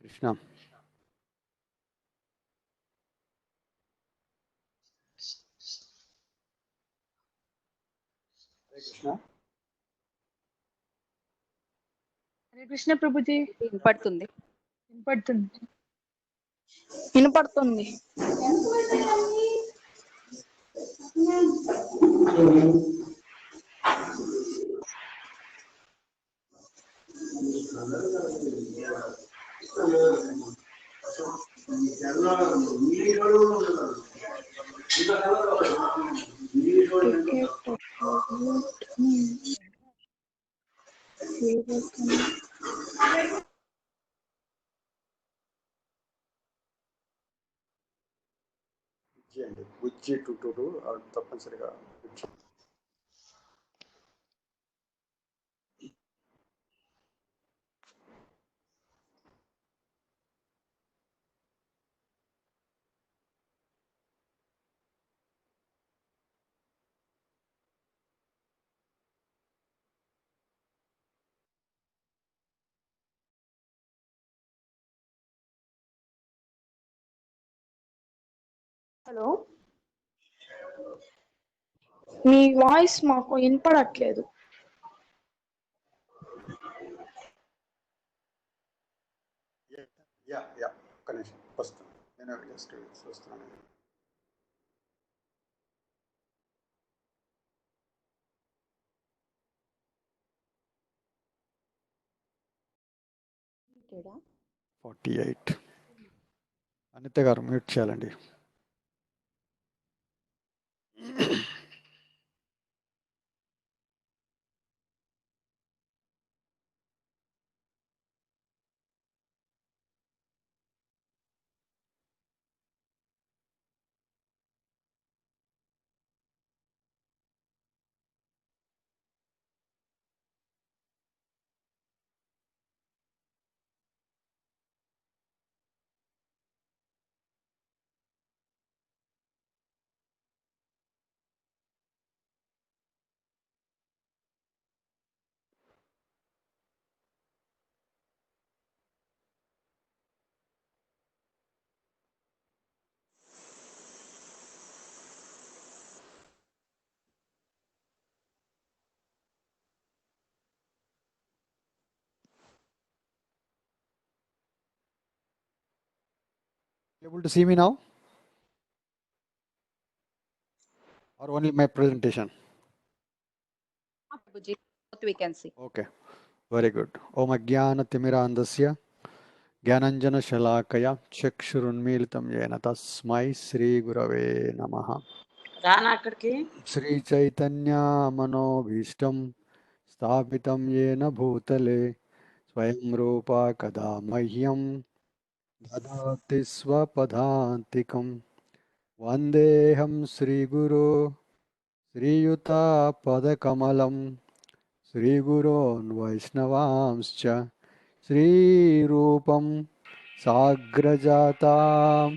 కృష్ణ. హరే కృష్ణ. హరే కృష్ణ ప్రభుజీ. వినపడుతుంది. వినపడుతుంది. వినపడుతుంది. బుజ్జి అండి, బుజ్జి 222 తప్పనిసరిగా బుజ్జి. హలో, మీ వాయిస్ మాకు వినపడట్లేదు. యా యా, ఒక్క నిమిషం వస్తాను. నేను జస్ట్ వస్తున్నాను. తేడా 48. అనిత గారు మ్యూట్ చేయాలండి. Able to see me now or only my presentation? Prabhuji, we can see. Okay, very good. Om Ajnana-timirandasya Jnananjana-shalakaya Chakshurunmilitam Yena Tasmai Shri Gurave Namaha. రానా అక్కడికి Shri Chaitanya Manobhishtam Sthapitam Yena Bhutale Swayam Rupa Kada Mahyam Dadati Swapadhantikam Vandeham Shri Guru Shri Yuta Padakamalam Shri Gurun Vaishnavamscha Shri Rupam Sagrajatam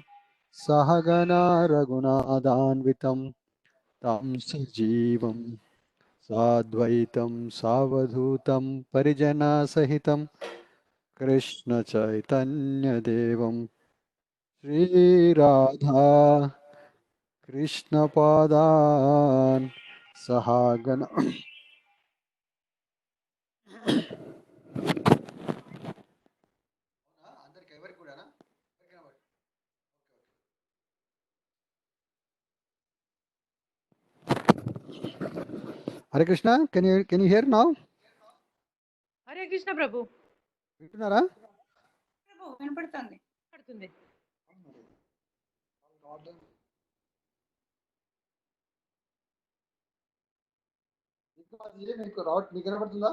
Sahagana Raghunadhanvitam Tam Sajivam Sadvaitam Savadhutam Parijana Sahitam Krishna Chaitanya Devam Shri Radha Krishna Padan Sahagana. Hare Krishna, can you hear now? Hare Krishna ప్రభు. వింటున్నారా? ప్రభు వినపడుతుంది. వినపడుతుంది. మీకు వినపడుతుందా?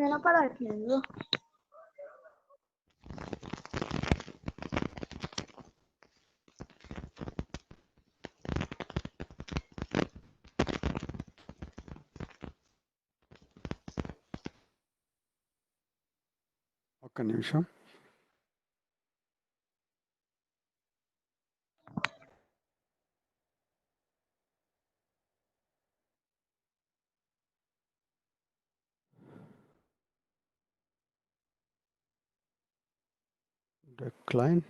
వినపడట్లేదు. ఒక్క నిమిషం. Decline.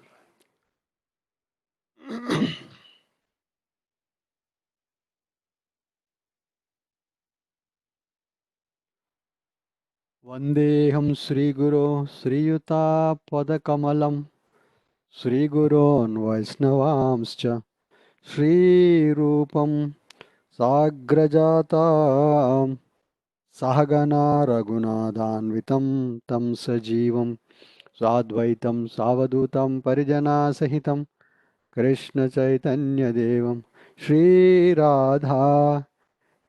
వందేహం శ్రీగురో శ్రీయుతాపదకమలం శ్రీగురోన్ వైష్ణవాంశ్చ శ్రీరూపం సాగ్రజాతాం సహగణా రఘునాథాన్వితం తం సజీవం సాద్వైతం సావధూతం పరిజనాసహితం కృష్ణచైతన్యదేవం శ్రీరాధా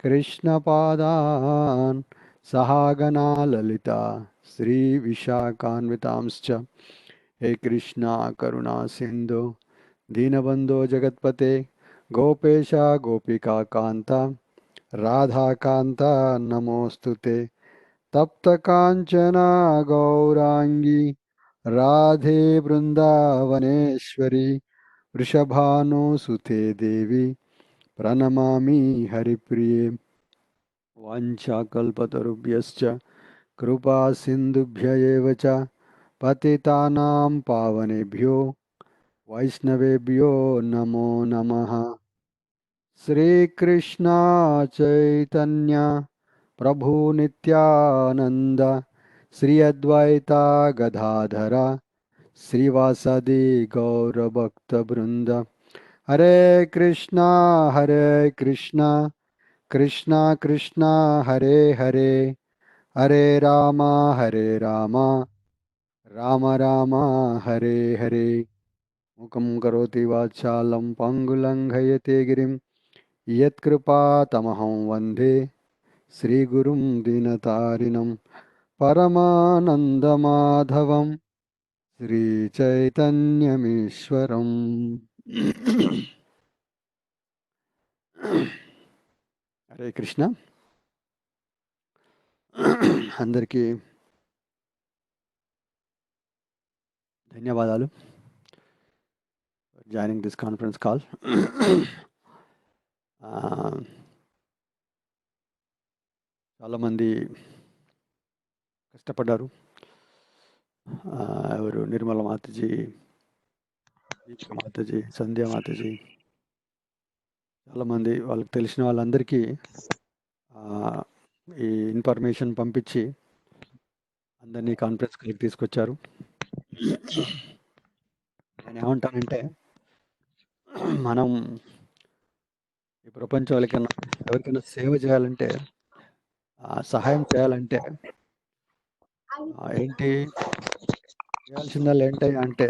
కృష్ణపాదాన్ సహాగణా లలిత శ్రీవిశాఖాన్వితాంశ్చ హే కృష్ణ కరుణా సింధు దీనబంధో జగత్పతే గోపేశ గోపికా కాంత రాధాకాంత నమోస్తుతే తప్త కాంచన గౌరాంగి రాధే బృందావనేశ్వరి వృషభానుసుతే దేవి ప్రణమామి హరిప్రియే వాంఛాకల్పతరుభ్యశ్చ కృపా సింధుభ్య ఏవ చ పతితానాం పావనేభ్యో వైష్ణవేభ్యో నమో నమః శ్రీకృష్ణ చైతన్య ప్రభు నిత్యానంద శ్రీ అద్వైత గదాధర శ్రీవాసది గౌరభక్త బృంద హరే కృష్ణ కృష్ణ కృష్ణ హరే హరే హరే రామ రామ రామ హరే హరే ముఖం కరోతి వాచాలం పంగులంఘయతే గిరిం యత్కృపాతమహం వందే శ్రీగురుం దీనతారిణం పరమానందమాధవం శ్రీచైతన్యమీశ్వరం. హరే కృష్ణ. అందరికీ ధన్యవాదాలు జాయినింగ్ దిస్ కాన్ఫరెన్స్ కాల్. చాలామంది కష్టపడ్డారు. ఎవరు నిర్మల మాతాజీ, దీపిక మాతాజీ, సంధ్య మాతాజీ, చాలామంది వాళ్ళకి తెలిసిన వాళ్ళందరికీ ఈ ఇన్ఫర్మేషన్ పంపించి అందరినీ కాన్ఫరెన్స్కి తీసుకొచ్చారు. నేను ఏమంటానంటే, మనం ఈ ప్రపంచం ఎవరికైనా సేవ చేయాలంటే, సహాయం చేయాలంటే ఏంటి చేయాల్సిందల్లా ఏంటి అంటే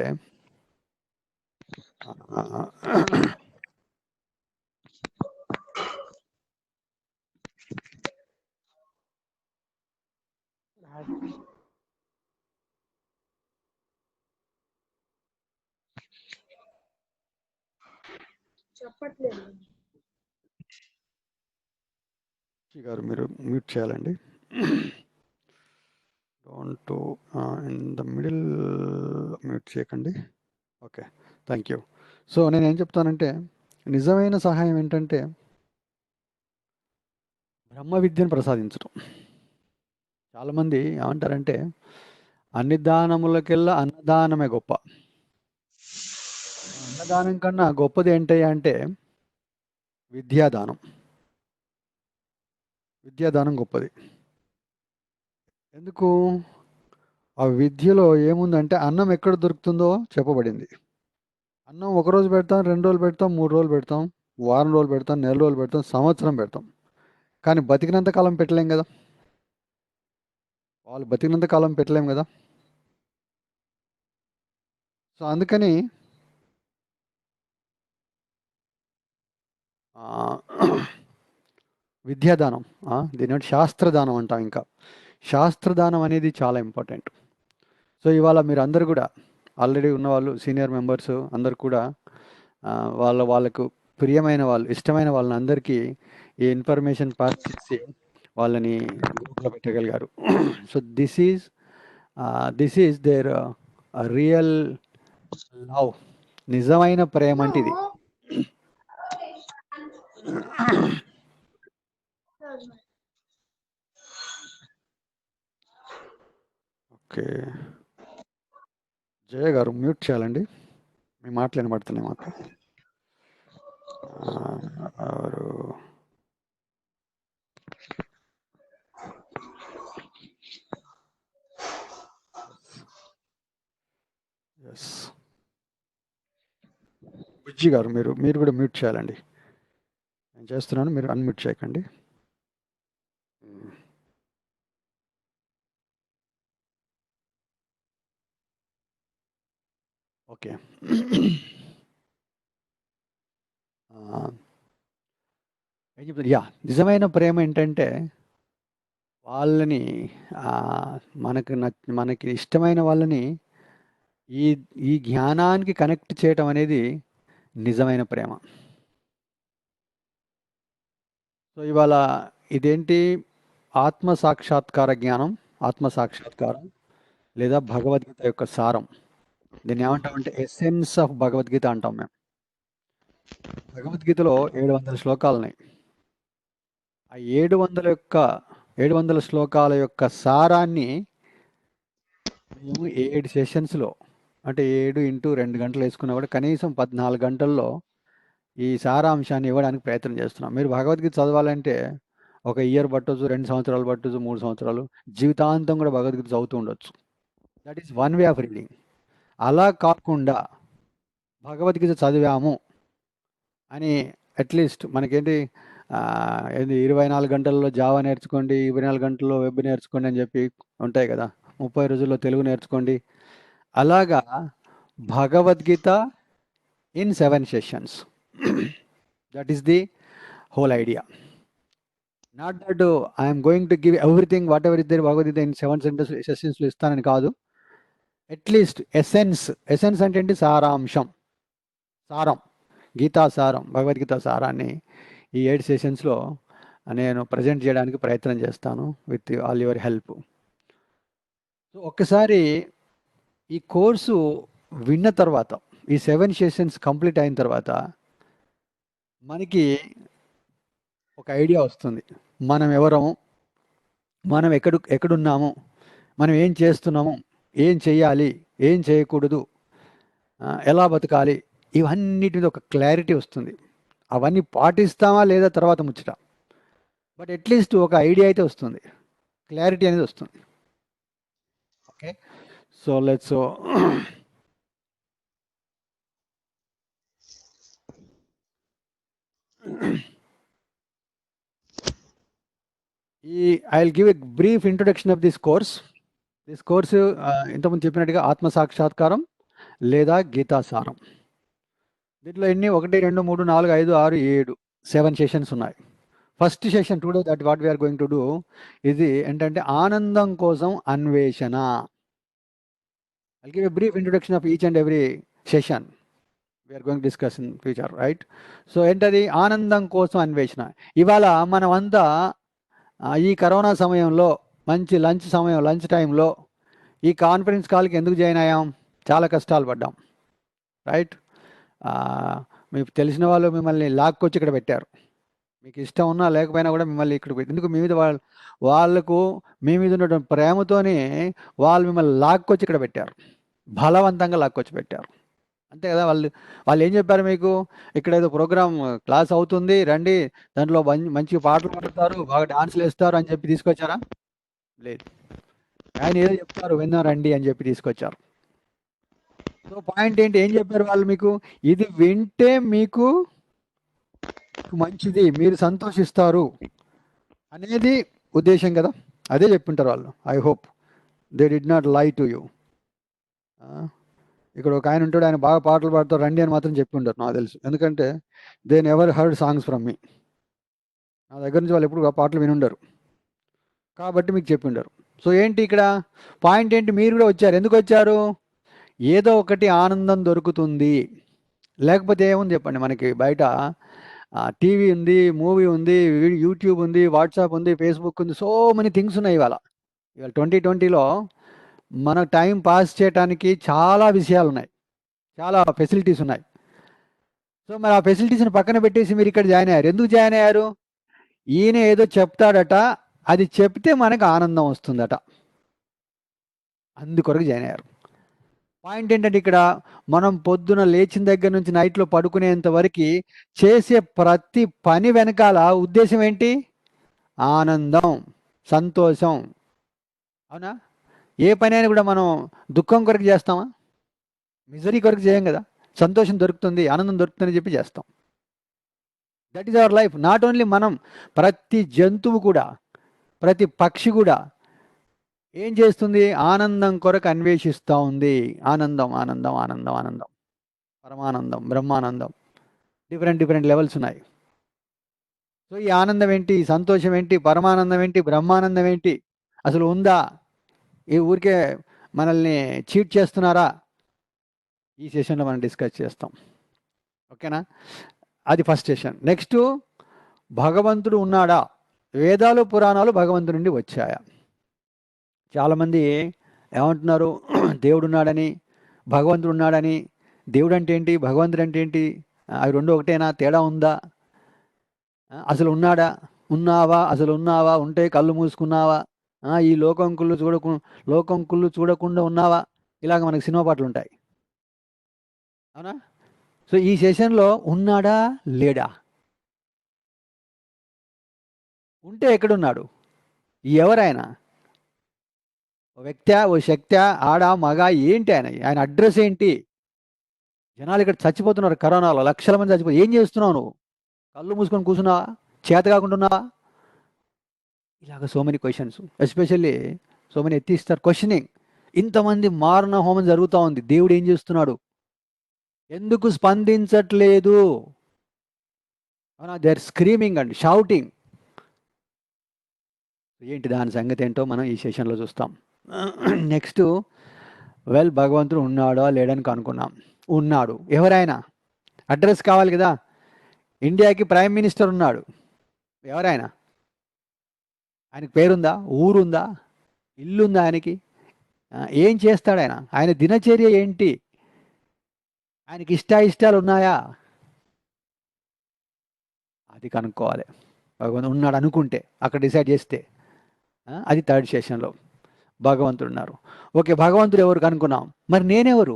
చెప్పట్లేదు గారు మీరు మ్యూట్ చేయాలండి. Don't in the middle mute చేయకండి. Okay, thank you. సో నేనేం చెప్తానంటే, నిజమైన సహాయం ఏంటంటే బ్రహ్మ విద్యను ప్రసాదించడం. చాలామంది ఏమంటారంటే, అన్ని దానములకెల్లా అన్నదానమే గొప్ప. అన్నదానం కన్నా గొప్పది ఏంటి అంటే విద్యాదానం. విద్యాదానం గొప్పది. ఎందుకు? ఆ విద్యలో ఏముందంటే, అన్నం ఎక్కడ దొరుకుతుందో చెప్పబడింది. అన్నం ఒకరోజు పెడతాం, 2 రోజులు పెడతాం, 3 రోజులు పెడతాం, వారం రోజులు పెడతాం, నెల రోజులు పెడతాం, సంవత్సరం పెడతాం. కానీ బతికినంత కాలం పెట్టలేం కదా. వాళ్ళు బతికినంత కాలం పెట్టలేం కదా. సో అందుకని విద్యాదానం, దీని శాస్త్రదానం అంటాం. ఇంకా శాస్త్రదానం అనేది చాలా ఇంపార్టెంట్. సో ఇవాళ మీరు అందరు కూడా ఆల్రెడీ ఉన్నవాళ్ళు, సీనియర్ మెంబర్స్ అందరు కూడా వాళ్ళకు ప్రియమైన వాళ్ళు, ఇష్టమైన వాళ్ళని అందరికీ ఈ ఇన్ఫర్మేషన్ పాస్ చేసి వాళ్ళని గ్రూప్లో పెట్టగలిగారు. So this is their real love. నిజమైన ప్రేమ అంటే ఇది. ఓకే, జయ గారు మ్యూట్ చేయాలండి, మీ మాటలు వినబడుతున్నాయి మాకు. ఎవరు? ఎస్, బుజ్జి గారు మీరు కూడా మ్యూట్ చేయాలండి. నేను చేస్తున్నాను, మీరు అన్మ్యూట్ చేయకండి. ఓకే. ఏం చెప్తారు? నిజమైన ప్రేమ ఏంటంటే వాళ్ళని మనకి ఇష్టమైన వాళ్ళని ఈ ఈ జ్ఞానానికి కనెక్ట్ చేయటం అనేది నిజమైన ప్రేమ. సో ఇవాళ ఇదేంటి? ఆత్మ సాక్షాత్కార జ్ఞానం, ఆత్మ సాక్షాత్కారం లేదా భగవద్గీత యొక్క సారం. దీన్ని ఏమంటామంటే ఎసెన్స్ ఆఫ్ భగవద్గీత అంటాం మేము. భగవద్గీతలో 700 శ్లోకాలు ఉన్నాయి. ఆ 700 శ్లోకాల యొక్క సారాన్ని మేము 7 సెషన్స్లో, అంటే 7 ఇంటూ 2 గంటలు వేసుకున్నా కూడా కనీసం 14 గంటల్లో ఈ సారాంశాన్ని ఇవ్వడానికి ప్రయత్నం చేస్తున్నాం. మీరు భగవద్గీత చదవాలంటే ఒక ఇయర్ పట్టొచ్చు, 2 సంవత్సరాలు పట్టొచ్చు, 3 సంవత్సరాలు, జీవితాంతం కూడా భగవద్గీత చదువుతూ ఉండొచ్చు. That is one way of reading. అలా కాకుండా భగవద్గీత చదివాము అని అట్లీస్ట్ మనకేంటి 24 గంటల్లో జావా నేర్చుకోండి, 24 గంటల్లో వెబ్ నేర్చుకోండి అని చెప్పి ఉంటాయి కదా, 30 రోజుల్లో తెలుగు నేర్చుకోండి. అలాగా Bhagavad Gita in 7 sessions. That is the whole idea. Not that I'm going to give everything whatever is there Bhagavad Gita in 7 సెషన్స్లో ఇస్తానని కాదు. అట్లీస్ట్ ఎసెన్స్ అంటే ఏంటి? సారాంశం, సారం, గీతా సారం, భగవద్గీత సారాన్ని ఈ 7 సెషన్స్లో నేను ప్రజెంట్ చేయడానికి ప్రయత్నం చేస్తాను with all your help. So ఒక్కసారి ఈ కోర్సు విన్న తర్వాత, ఈ 7 సెషన్స్ కంప్లీట్ అయిన తర్వాత మనకి ఒక ఐడియా వస్తుంది. మనం ఎవరము, మనం ఎక్కడున్నాము, మనం ఏం చేస్తున్నాము, ఏం చేయాలి, ఏం చేయకూడదు, ఎలా బతకాలి, ఇవన్నిటి మీద ఒక క్లారిటీ వస్తుంది. అవన్నీ పాటిస్తామా లేదా తర్వాత ముచ్చట, బట్ అట్లీస్ట్ ఒక ఐడియా అయితే వస్తుంది, క్లారిటీ అనేది వస్తుంది. Okay, so let's I will give a brief introduction of this course. This course ఇంతకుముందు చెప్పినట్టుగా ఆత్మ సాక్షాత్కారం లేదా గీతాసారం. దీంట్లో ఎన్ని? 1, 2, 3, 4, 5, 6, 7 7 సెషన్స్ ఉన్నాయి. First session today that what we're going to do ఇది ఏంటంటే ఆనందం కోసం అన్వేషణ. I give a brief introduction of each and every session we're going discuss in future, right? So ఏంటది? ఆనందం కోసం అన్వేషణ. ఇవాళ మనమంతా ఈ కరోనా సమయంలో మంచి లంచ్ టైంలో ఈ కాన్ఫరెన్స్ కాల్కి ఎందుకు జాయిన్ అయ్యాం? చాలా కష్టాలు పడ్డాం, రైట్? మీకు తెలిసిన వాళ్ళు మిమ్మల్ని లాక్కొచ్చి ఇక్కడ పెట్టారు. మీకు ఇష్టం ఉన్నా లేకపోయినా కూడా మిమ్మల్ని ఇక్కడ ఎందుకు? మీ మీద వాళ్ళకు మీ మీద ఉన్నటువంటి ప్రేమతోనే వాళ్ళు మిమ్మల్ని లాక్కొచ్చి ఇక్కడ పెట్టారు, బలవంతంగా లాక్కొచ్చి పెట్టారు, అంతే కదా? వాళ్ళు ఏం చెప్పారు మీకు? ఇక్కడ ఏదో ప్రోగ్రామ్ క్లాస్ అవుతుంది, రండి, దాంట్లో మంచి పాటలు పాడతారు, బాగా డాన్సులు వేస్తారు అని చెప్పి తీసుకొచ్చారా? లేదు. ఆయన ఏదో చెప్తారు, విన్నా రండి అని చెప్పి తీసుకొచ్చారు. సో పాయింట్ ఏంటి? ఏం చెప్పారు వాళ్ళు మీకు? ఇది వింటే మీకు మంచిది, మీరు సంతోషిస్తారు అనేది ఉద్దేశం కదా, అదే చెప్పింటారు వాళ్ళు. I hope they did not లై టు యూ. ఇక్కడ ఒక ఆయన ఉంటాడు, ఆయన బాగా పాటలు పాడతారు, రండి అని మాత్రం చెప్పి ఉంటారు, నాకు తెలుసు. ఎందుకంటే they never heard songs from మీ. నా దగ్గర నుంచి వాళ్ళు ఎప్పుడు పాటలు వినుండరు, కాబట్టి మీకు చెప్పి ఉండరు. సో ఏంటి ఇక్కడ పాయింట్ ఏంటి? మీరు కూడా వచ్చారు. ఎందుకు వచ్చారు? ఏదో ఒకటి ఆనందం దొరుకుతుంది, లేకపోతే ఏముంది చెప్పండి? మనకి బయట టీవీ ఉంది, మూవీ ఉంది, యూట్యూబ్ ఉంది, వాట్సాప్ ఉంది, ఫేస్బుక్ ఉంది, సో మెనీ థింగ్స్ ఉన్నాయి. ఇవాళ 2020లో మన టైం పాస్ చేయడానికి చాలా విషయాలు ఉన్నాయి, చాలా ఫెసిలిటీస్ ఉన్నాయి. సో మరి ఆ ఫెసిలిటీస్ని పక్కన పెట్టేసి మీరు ఇక్కడ జాయిన్ అయ్యారు. ఎందుకు జాయిన్ అయ్యారు? ఈయన ఏదో చెప్తాడట, అది చెప్తే మనకు ఆనందం వస్తుందట, అందుకొరకు జాయిన్ అయ్యారు. పాయింట్ ఏంటంటే ఇక్కడ మనం పొద్దున లేచిన దగ్గర నుంచి నైట్లో పడుకునేంత వరకు చేసే ప్రతి పని వెనకాల ఉద్దేశం ఏంటి? ఆనందం, సంతోషం. అవునా? ఏ పని అయినా కూడా మనం దుఃఖం కొరకు చేస్తామా? మిజరీ కొరకు చేయం కదా. సంతోషం దొరుకుతుంది, ఆనందం దొరుకుతుందని చెప్పి చేస్తాం. That is our life. Not only మనం, ప్రతి జంతువు కూడా, ప్రతి పక్షి కూడా ఏం చేస్తుంది? ఆనందం కొరకు అన్వేషిస్తూ ఉంది. ఆనందం, ఆనందం, ఆనందం, ఆనందం, పరమానందం, బ్రహ్మానందం, డిఫరెంట్ లెవెల్స్ ఉన్నాయి. సో ఈ ఆనందం ఏంటి, సంతోషం ఏంటి, పరమానందం ఏంటి, బ్రహ్మానందం ఏంటి, అసలు ఉందా? ఈ ఊరికే మనల్ని చీట్ చేస్తున్నారా? ఈ సెషన్లో మనం డిస్కస్ చేస్తాం. ఓకేనా? అది ఫస్ట్ సెషన్. నెక్స్ట్, భగవంతుడు ఉన్నాడా? వేదాలు పురాణాలు భగవంతుడి నుండి వచ్చాయా? చాలామంది ఏమంటున్నారు? దేవుడు ఉన్నాడని, భగవంతుడు ఉన్నాడని. దేవుడు అంటే ఏంటి, భగవంతుడు అంటే ఏంటి? అవి రెండు ఒకటేనా? తేడా ఉందా? అసలు ఉన్నాడా? ఉన్నావా? అసలు ఉన్నావా? ఉంటే కళ్ళు మూసుకున్నావా? ఈ లోకం కుళ్ళు చూడకుండా ఉన్నావా? ఇలాగ మనకి సినిమా పాటలు ఉంటాయి. అవునా? సో ఈ సెషన్లో ఉన్నాడా లేడా? ఉంటే ఎక్కడున్నాడు? ఎవరైనా ఓ వ్యక్త్యా, ఓ శక్త్యా, ఆడ మగ ఏంటి? ఆయన అడ్రస్ ఏంటి? జనాలు ఇక్కడ చచ్చిపోతున్నారు కరోనాలో, లక్షల మంది చచ్చిపోయి. ఏం చేస్తున్నావు నువ్వు? కళ్ళు మూసుకొని కూర్చున్నావా? చేత కాకుండా ఉన్నావా? ఇలాగ so many questions, especially so many ఎత్తిస్తారు క్వశ్చనింగ్. ఇంతమంది మారణ హోమం జరుగుతూ ఉంది. దేవుడు ఏం చేస్తున్నాడు? ఎందుకు స్పందించట్లేదు? They are screaming and shouting. ఏంటి దాని సంగతి ఏంటో మనం ఈ సెషన్లో చూస్తాం. నెక్స్ట్, భగవంతుడు ఉన్నాడా లేడని కనుక్కున్నాం. ఉన్నాడు. ఎవరైనా అడ్రస్ కావాలి కదా. ఇండియాకి ప్రైమ్ మినిస్టర్ ఉన్నాడు. ఎవరైనా ఆయనకి పేరుందా? ఊరుందా? ఇల్లుందా ఆయనకి? ఏం చేస్తాడు ఆయన? ఆయన దినచర్య ఏంటి? ఆయనకి ఇష్టాలు ఉన్నాయా? అది కనుక్కోవాలి. భగవంతుడు ఉన్నాడు అనుకుంటే, అక్కడ డిసైడ్ చేస్తే. అది థర్డ్ సెషన్లో భగవంతుడు ఉన్నారు. ఓకే, భగవంతుడు ఎవరు కనుక్కున్నాం. మరి నేనెవరు?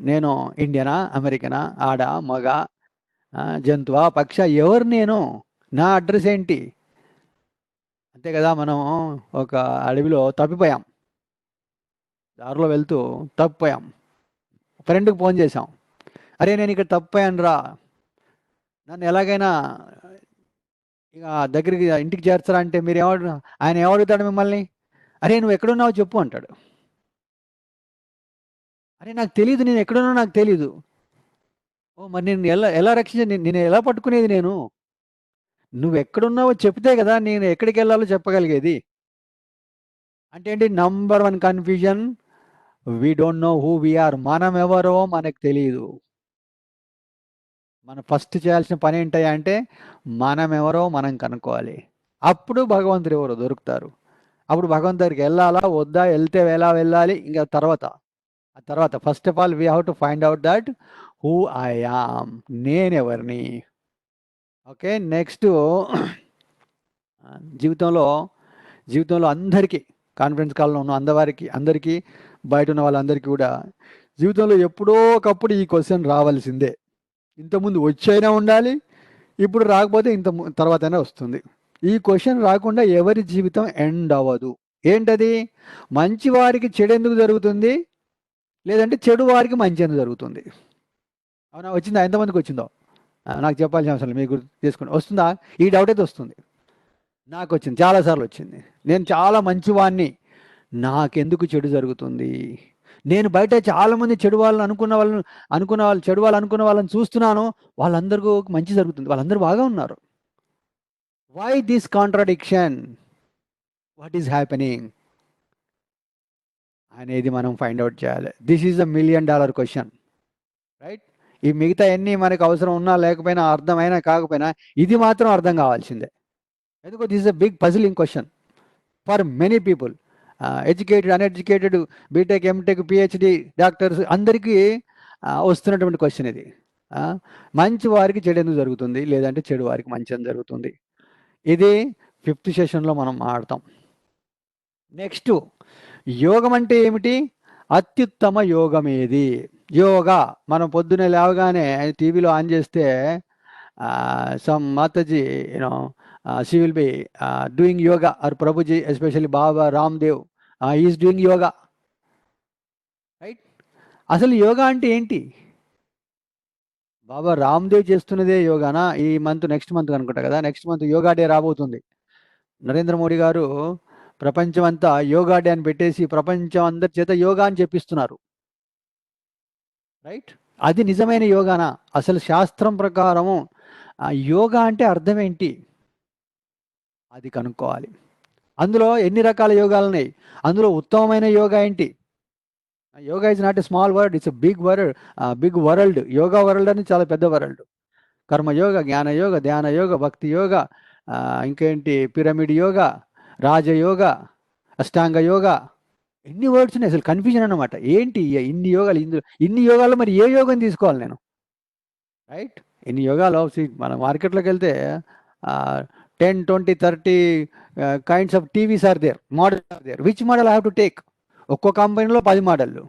నేను ఇండియనా, అమెరికనా, ఆడ మగ, జంతువా, పక్ష, ఎవరు నేను? నా అడ్రస్ ఏంటి? అంతే కదా. మనం ఒక అడవిలో తప్పిపోయాం, దారిలో వెళ్తూ తప్పిపోయాం. ఫ్రెండ్కి ఫోన్ చేసాం, అరే నేను ఇక్కడ తప్పిపోయాను రా, నన్ను ఎలాగైనా ఇక దగ్గరికి ఇంటికి చేర్చరా అంటే మీరు ఆయన ఏమడుగుతాడు మిమ్మల్ని? అరే నువ్వు ఎక్కడున్నావో చెప్పు అంటాడు. అరే నాకు తెలియదు, నేను ఎక్కడున్నావు నాకు తెలీదు. ఓ మరి నేను ఎలా నేను ఎలా పట్టుకునేది? నువ్వు ఎక్కడున్నావో చెప్తే కదా నేను ఎక్కడికి వెళ్ళాలో చెప్పగలిగేది. అంటే ఏంటి? Number 1 confusion, we don't know who we're. మనం ఎవరో మనకు తెలియదు. మనం ఫస్ట్ చేయాల్సిన పని ఏంటయ్యా అంటే మనం ఎవరో మనం కనుక్కోవాలి. అప్పుడు భగవంతుడు ఎవరో దొరుకుతారు. అప్పుడు భగవంతు దగ్గరికి వెళ్ళాలా వద్దా, వెళ్తే ఎలా వెళ్ళాలి, ఇంకా తర్వాత first of all we have to find out that who I am, నేనెవరిని. ఓకే, నెక్స్ట్, జీవితంలో అందరికీ, కాన్ఫరెన్స్ కాల్లో ఉన్న అందరికీ బయట ఉన్న వాళ్ళందరికీ కూడా జీవితంలో ఎప్పుడో ఒకప్పుడు ఈ క్వశ్చన్ రావాల్సిందే. ఇంతకుముందు వచ్చైనా ఉండాలి, ఇప్పుడు రాకపోతే తర్వాతనే వస్తుంది. ఈ క్వశ్చన్ రాకుండా ఎవరి జీవితం ఎండ్ అవ్వదు. ఏంటది? మంచి వారికి చెడు ఎందుకు జరుగుతుంది, లేదంటే చెడు వారికి మంచి ఎందుకు జరుగుతుంది? అవునా? వచ్చిందా? ఎంతమందికి వచ్చిందో నాకు చెప్పాల్సిన అవసరం మీకు గుర్తు చేసుకోండి. వస్తుందా? ఈ డౌట్ అయితే వస్తుంది. నాకు వచ్చింది, చాలాసార్లు వచ్చింది. నేను చాలా మంచివాడిని, నాకెందుకు చెడు జరుగుతుంది? నేను బయట చాలామంది చెడు వాళ్ళని అనుకున్న వాళ్ళని చూస్తున్నాను, వాళ్ళందరికీ మంచి జరుగుతుంది, వాళ్ళందరూ బాగా ఉన్నారు. Why this contradiction? What is happening అనేది మనం ఫైండ్ అవుట్ చేయాలి. This is $1 million question, right? ఈ మిగతా అన్నీ మనకు అవసరం ఉన్నా లేకపోయినా, అర్థమైనా కాకపోయినా, ఇది మాత్రం అర్థం కావాల్సిందే. ఎందుకో this is a big puzzling question for many people. Educated, uneducated, BTech, MTech, PhD, doctors అందరికీ వస్తున్నటువంటి క్వశ్చన్ ఇది. మంచి వారికి చెడు ఎందుకు జరుగుతుంది, లేదంటే చెడు వారికి మంచి ఎందుకు జరుగుతుంది? ఇది 5th సెషన్లో మనం ఆడతాం. నెక్స్ట్, యోగం అంటే ఏమిటి? అత్యుత్తమ యోగం ఏది? యోగా మనం పొద్దున్నే లేవగానే టీవీలో ఆన్ చేస్తే సమ్ మాతాజీ you know she will be doing yoga or ప్రభుజీ especially Baba Ramdev is doing yoga, right? అసలు యోగా అంటే ఏంటి? బాబా రామ్దేవ్ చేస్తున్నదే యోగానా? ఈ మంత్ నెక్స్ట్ మంత్ అనుకుంటా కదా, నెక్స్ట్ మంత్ యోగా డే రాబోతుంది. నరేంద్ర మోడీ గారు ప్రపంచం అంతా యోగా డే అని పెట్టేసి ప్రపంచం అందరి చేత యోగా అని చెప్పిస్తున్నారు, రైట్? అది నిజమైన యోగానా? అసలు శాస్త్రం ప్రకారము యోగా అంటే అర్థం ఏంటి? అది కనుక్కోవాలి. అందులో ఎన్ని రకాల యోగాలు ఉన్నాయి? అందులో ఉత్తమమైన యోగా ఏంటి? Yoga is not a small word, it's a big world. Yoga world అని చాలా పెద్ద వరల్డ్. కర్మయోగ, జ్ఞానయోగ, ధ్యాన యోగ, భక్తి యోగ, ఇంకేంటి పిరమిడ్ యోగా, రాజయోగ, అష్టాంగ యోగ, ఎన్ని వర్డ్స్ ఉన్నాయి, అసలు కన్ఫ్యూజన్ అనమాట. ఏంటి ఇన్ని యోగాలు? ఇన్ని యోగాలు మరి ఏ యోగం తీసుకోవాలి నేను, రైట్? ఇన్ని యోగాలు మన మార్కెట్లోకి వెళ్తే 10, 20, 30 kinds of TVs are there, models are there. Which model I have to take? ఒక్కో కంపెనీలో 10 మోడళ్ళు,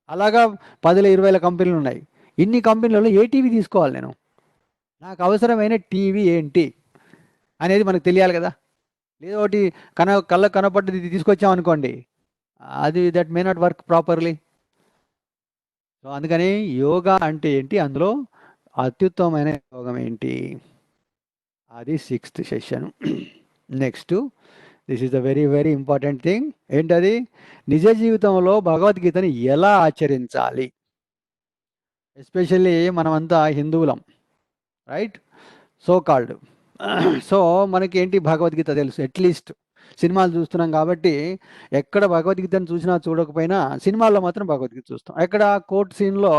అలాగా 10,000-20,000 కంపెనీలు ఉన్నాయి. ఇన్ని కంపెనీలలో ఏ టీవీ తీసుకోవాలి నేను? నాకు అవసరమైన టీవీ ఏంటి అనేది మనకు తెలియాలి కదా. లేదా ఒకటి కళ్ళకు కనపడ్డది తీసుకొచ్చామనుకోండి, అది that may not work properly. So అందుకని యోగా అంటే ఏంటి, అందులో అత్యుత్తమమైన యోగం ఏంటి, అది 6th session. Next, this is the very very important thing. ఏంటది? నిజ జీవితంలో భగవద్గీతని ఎలా ఆచరించాలి? ఎస్పెషల్లీ మనమంతా హిందువులం, రైట్? So called. సో మనకి ఏంటి, భగవద్గీత తెలుసు, అట్లీస్ట్ సినిమాలు చూస్తున్నాం కాబట్టి ఎక్కడ భగవద్గీతను చూసినా చూడకపోయినా సినిమాల్లో మాత్రం భగవద్గీత చూస్తాం. ఎక్కడ కోర్ట్ సీన్లో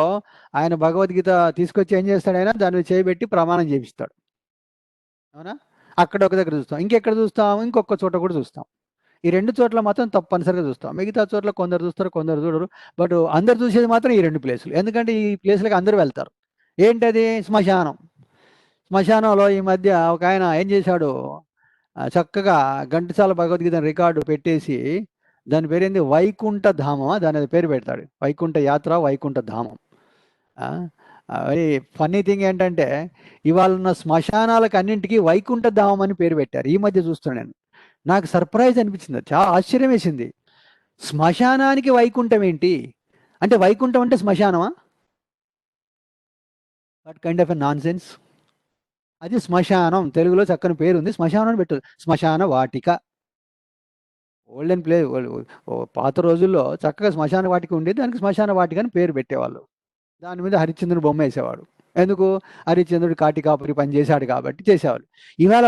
ఆయన భగవద్గీత తీసుకొచ్చి ఏం చేస్తాడు, ఆయన దాన్ని చేయబెట్టి ప్రమాణం చేపిస్తాడు, అవునా? అక్కడ ఒక దగ్గర చూస్తాం, ఇంకెక్కడ చూస్తాం, ఇంకొక చోట కూడా చూస్తాం. ఈ 2 చోట్ల మాత్రం తప్పనిసరిగా చూస్తాం. మిగతా చోట్ల కొందరు చూస్తారు, కొందరు చూడరు. బట్ అందరు చూసేది మాత్రం ఈ 2 ప్లేసులు. ఎందుకంటే ఈ ప్లేసులకి అందరూ వెళ్తారు. ఏంటది? శ్మశానం. శ్మశానంలో ఈ మధ్య ఒక ఆయన ఏం చేశాడు, చక్కగా ఘంటసాల భగవద్గీత రికార్డు పెట్టేసి దాని పేరేంది, వైకుంఠ ధామం, దాని పేరు పెడతాడు, వైకుంఠ యాత్ర, వైకుంఠ ధామం. వెరీ ఫన్నీ థింగ్ ఏంటంటే ఇవాళ ఉన్న శ్మశానాలకు అన్నింటికీ వైకుంఠ ధామం అని పేరు పెట్టారు. ఈ మధ్య చూస్తున్నాను, నాకు సర్ప్రైజ్ అనిపించింది, చాలా ఆశ్చర్యం వేసింది. శ్మశానానికి వైకుంఠం ఏంటి అంటే, వైకుంఠం అంటే శ్మశానమా? What kind of a nonsense. అది శ్మశానం, తెలుగులో చక్కని పేరు ఉంది, శ్మశానం అని పెట్టు, శ్మశాన వాటిక. ఓల్డెన్ ప్లే, పాత రోజుల్లో చక్కగా శ్మశాన వాటిక ఉండేది, దానికి శ్మశాన వాటిక అని పేరు పెట్టేవాళ్ళు. దాని మీద హరిశ్చంద్రుడు బొమ్మ వేసేవాడు. ఎందుకు? హరిశ్చంద్రుడు కాటికాపురి పని చేశాడు కాబట్టి చేసేవాళ్ళు. ఇవాళ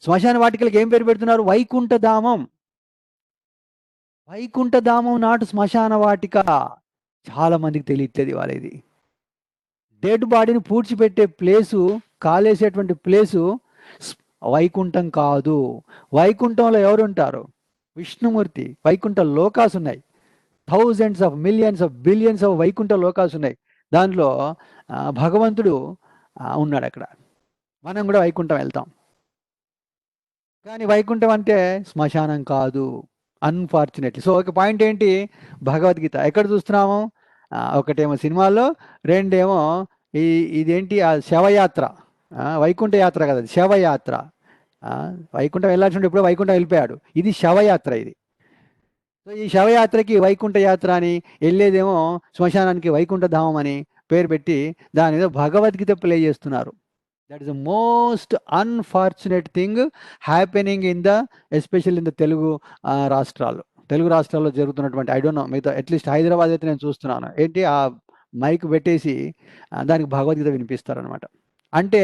శ్మశాన వాటికలకు ఏం పేరు పెడుతున్నారు? వైకుంఠధామం. వైకుంఠధామం నాటు శ్మశాన వాటిక. చాలా మందికి తెలియట్లేదు ఇవాళ ఇది. డెడ్ బాడీని పూడ్చిపెట్టే ప్లేసు, కాలేసేటువంటి ప్లేసు వైకుంఠం కాదు. వైకుంఠంలో ఎవరుంటారు? విష్ణుమూర్తి. వైకుంఠ లోకాస్ ఉన్నాయి, thousands of millions of billions of Vaikuntha లోకాస్ ఉన్నాయి. దానిలో భగవంతుడు ఉన్నాడు అక్కడ. మనం కూడా వైకుంఠం వెళ్తాం, కానీ వైకుంఠం అంటే శ్మశానం కాదు, అన్ఫార్చునేట్లీ. సో ఒక పాయింట్ ఏంటి, భగవద్గీత ఎక్కడ చూస్తున్నాము? ఒకటేమో సినిమాల్లో, రెండేమో ఇదేంటి శవయాత్ర, వైకుంఠ యాత్ర కదా, శవయాత్ర. వైకుంఠం వెళ్ళాల్సి ఎప్పుడో వైకుంఠం వెళ్ళిపోయాడు, ఇది శవయాత్ర ఇది. సో ఈ శవయాత్రకి వైకుంఠ యాత్ర అని, వెళ్ళేదేమో శ్మశానానికి వైకుంఠ ధామం అని పేరు పెట్టి దాని మీద భగవద్గీత ప్లే చేస్తున్నారు. That is the most unfortunate thing happening in the especial in the Telugu రాష్ట్రాల్లో జరుగుతున్నటువంటి, ఐ డోంట్ నో మిగతా, అట్లీస్ట్ హైదరాబాద్ అయితే నేను చూస్తున్నాను. ఏంటి, ఆ మైక్ పెట్టేసి దానికి భగవద్గీత వినిపిస్తారనమాట. అంటే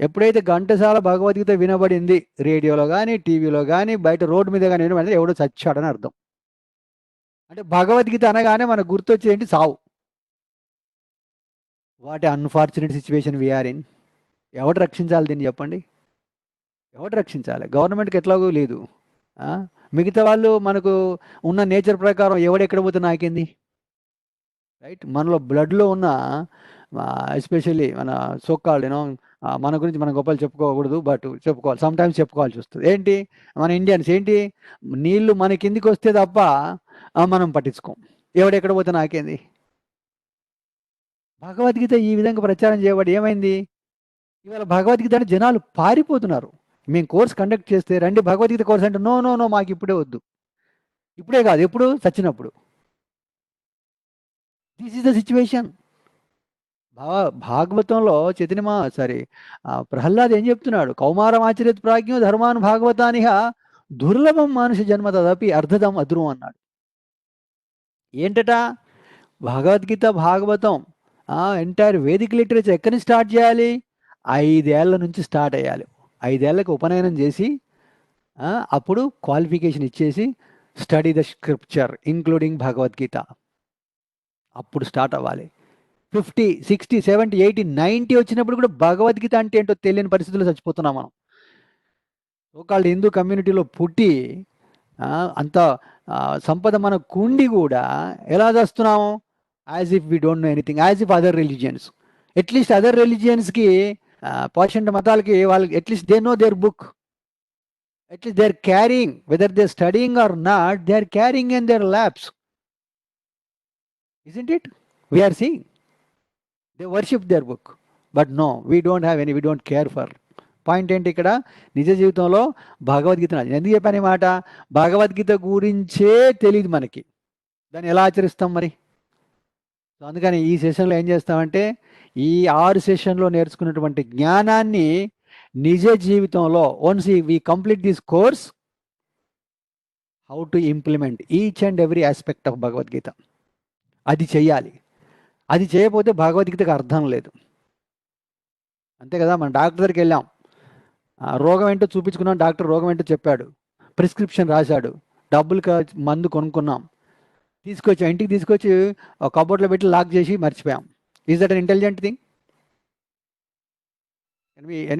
ఎప్పుడైతే ఘంటసాల భగవద్గీత వినబడింది రేడియోలో కానీ, టీవీలో కానీ, బయట రోడ్డు మీద కానీ వినబడింది, ఎవడో చచ్చాడని అర్థం. అంటే భగవద్గీత అనగానే మనకు గుర్తొచ్చేది ఏంటి? సావు. What unfortunate situation we are in. ఎవడు రక్షించాలి దీన్ని చెప్పండి? ఎవడు రక్షించాలి? గవర్నమెంట్కి ఎట్లాగో లేదు. మిగతా వాళ్ళు మనకు ఉన్న నేచర్ ప్రకారం ఎవడెక్కడ పోతే నాకేంది, రైట్? మనలో బ్లడ్లో ఉన్న ఎస్పెషల్లీ మన సోకాల్డ్ మన గురించి మన గొప్పలు చెప్పుకోకూడదు, బట్ చెప్పుకోవాలి, సమ్టైమ్స్ చెప్పుకోవాల్సి వస్తుంది. ఏంటి, మన ఇండియన్స్ ఏంటి, నీళ్ళు మన కిందికి వస్తే తప్ప మనం పట్టించుకోం. ఎవడెక్కడ పోతే నాకేంది? భగవద్గీత ఈ విధంగా ప్రచారం చేయబడి ఏమైంది? ఇవాళ భగవద్గీత అంటే జనాలు పారిపోతున్నారు. మేము కోర్స్ కండక్ట్ చేస్తే రండి భగవద్గీత కోర్స్ అంటే నో నో నో మాకు ఇప్పుడే వద్దు. ఇప్పుడే కాదు, ఎప్పుడు? చచ్చినప్పుడు. This is the situation. భాగవతంలో ప్రహ్లాద్ ఏం చెప్తున్నాడు? కౌమారం ఆచరిత్ ప్రాజ్ఞో ధర్మాన్ భాగవతానిహ దుర్లభం మానుష జన్మ తదపి అర్ధదం అధురం అన్నాడు. ఏంటట? భగవద్గీత భాగవతం ఎంటైర్ వేదిక లిటరేచర్ ఎక్కడి నుంచి స్టార్ట్ చేయాలి? 5 ఏళ్ల నుంచి స్టార్ట్ అయ్యాలి. 5 ఏళ్లకు ఉపనయనం చేసి అప్పుడు క్వాలిఫికేషన్ ఇచ్చేసి study the scripture including Bhagavad Gita, అప్పుడు స్టార్ట్ అవ్వాలి. 50, 60, 70, 80, 90 వచ్చినప్పుడు కూడా భగవద్గీత అంటే ఏంటో తెలియని పరిస్థితుల్లో చచ్చిపోతున్నాం మనం. ఒకళ్ళు హిందూ కమ్యూనిటీలో పుట్టి అంత సంపద మనకు ఉండి కూడా ఎలా చేస్తున్నాము? As if we don't know anything, as if other religions, at least other రిలీజియన్స్కి పాషంట్ మతాలకి వాళ్ళకి at least they know their book, at least they are carrying, whether they studying or not, they are carrying in their labs. Isn't it? We are seeing they worship their book, but no, we don't have any, we don't care for. Point ఏంటి ఇక్కడ? నిజ జీవితంలో భగవద్గీత ఎందుకు చెప్పాను ఈ మాట? భగవద్గీత గురించే తెలియదు మనకి, దాన్ని ఎలా ఆచరిస్తాం మరి? సో అందుకని ఈ సెషన్లో ఏం చేస్తామంటే ఈ 6 సెషన్లో నేర్చుకున్నటువంటి జ్ఞానాన్ని నిజ జీవితంలో once we complete this course, how to implement each and every aspect of Bhagavad Gita, అది చెయ్యాలి. అది చేయకపోతే భగవద్గీతకు అర్థం లేదు. అంతే కదా? మనం డాక్టర్ దగ్గరికి వెళ్ళాం, రోగం ఏంటో చూపించుకున్నాం, డాక్టర్ రోగం ఏంటో చెప్పాడు, ప్రిస్క్రిప్షన్ రాశాడు, డబ్బులు మందు కొనుక్కున్నాం, తీసుకొచ్చి ఇంటికి తీసుకొచ్చి ఒక కబోర్డ్లో పెట్టి లాక్ చేసి మర్చిపోయాం. Is that an intelligent thing?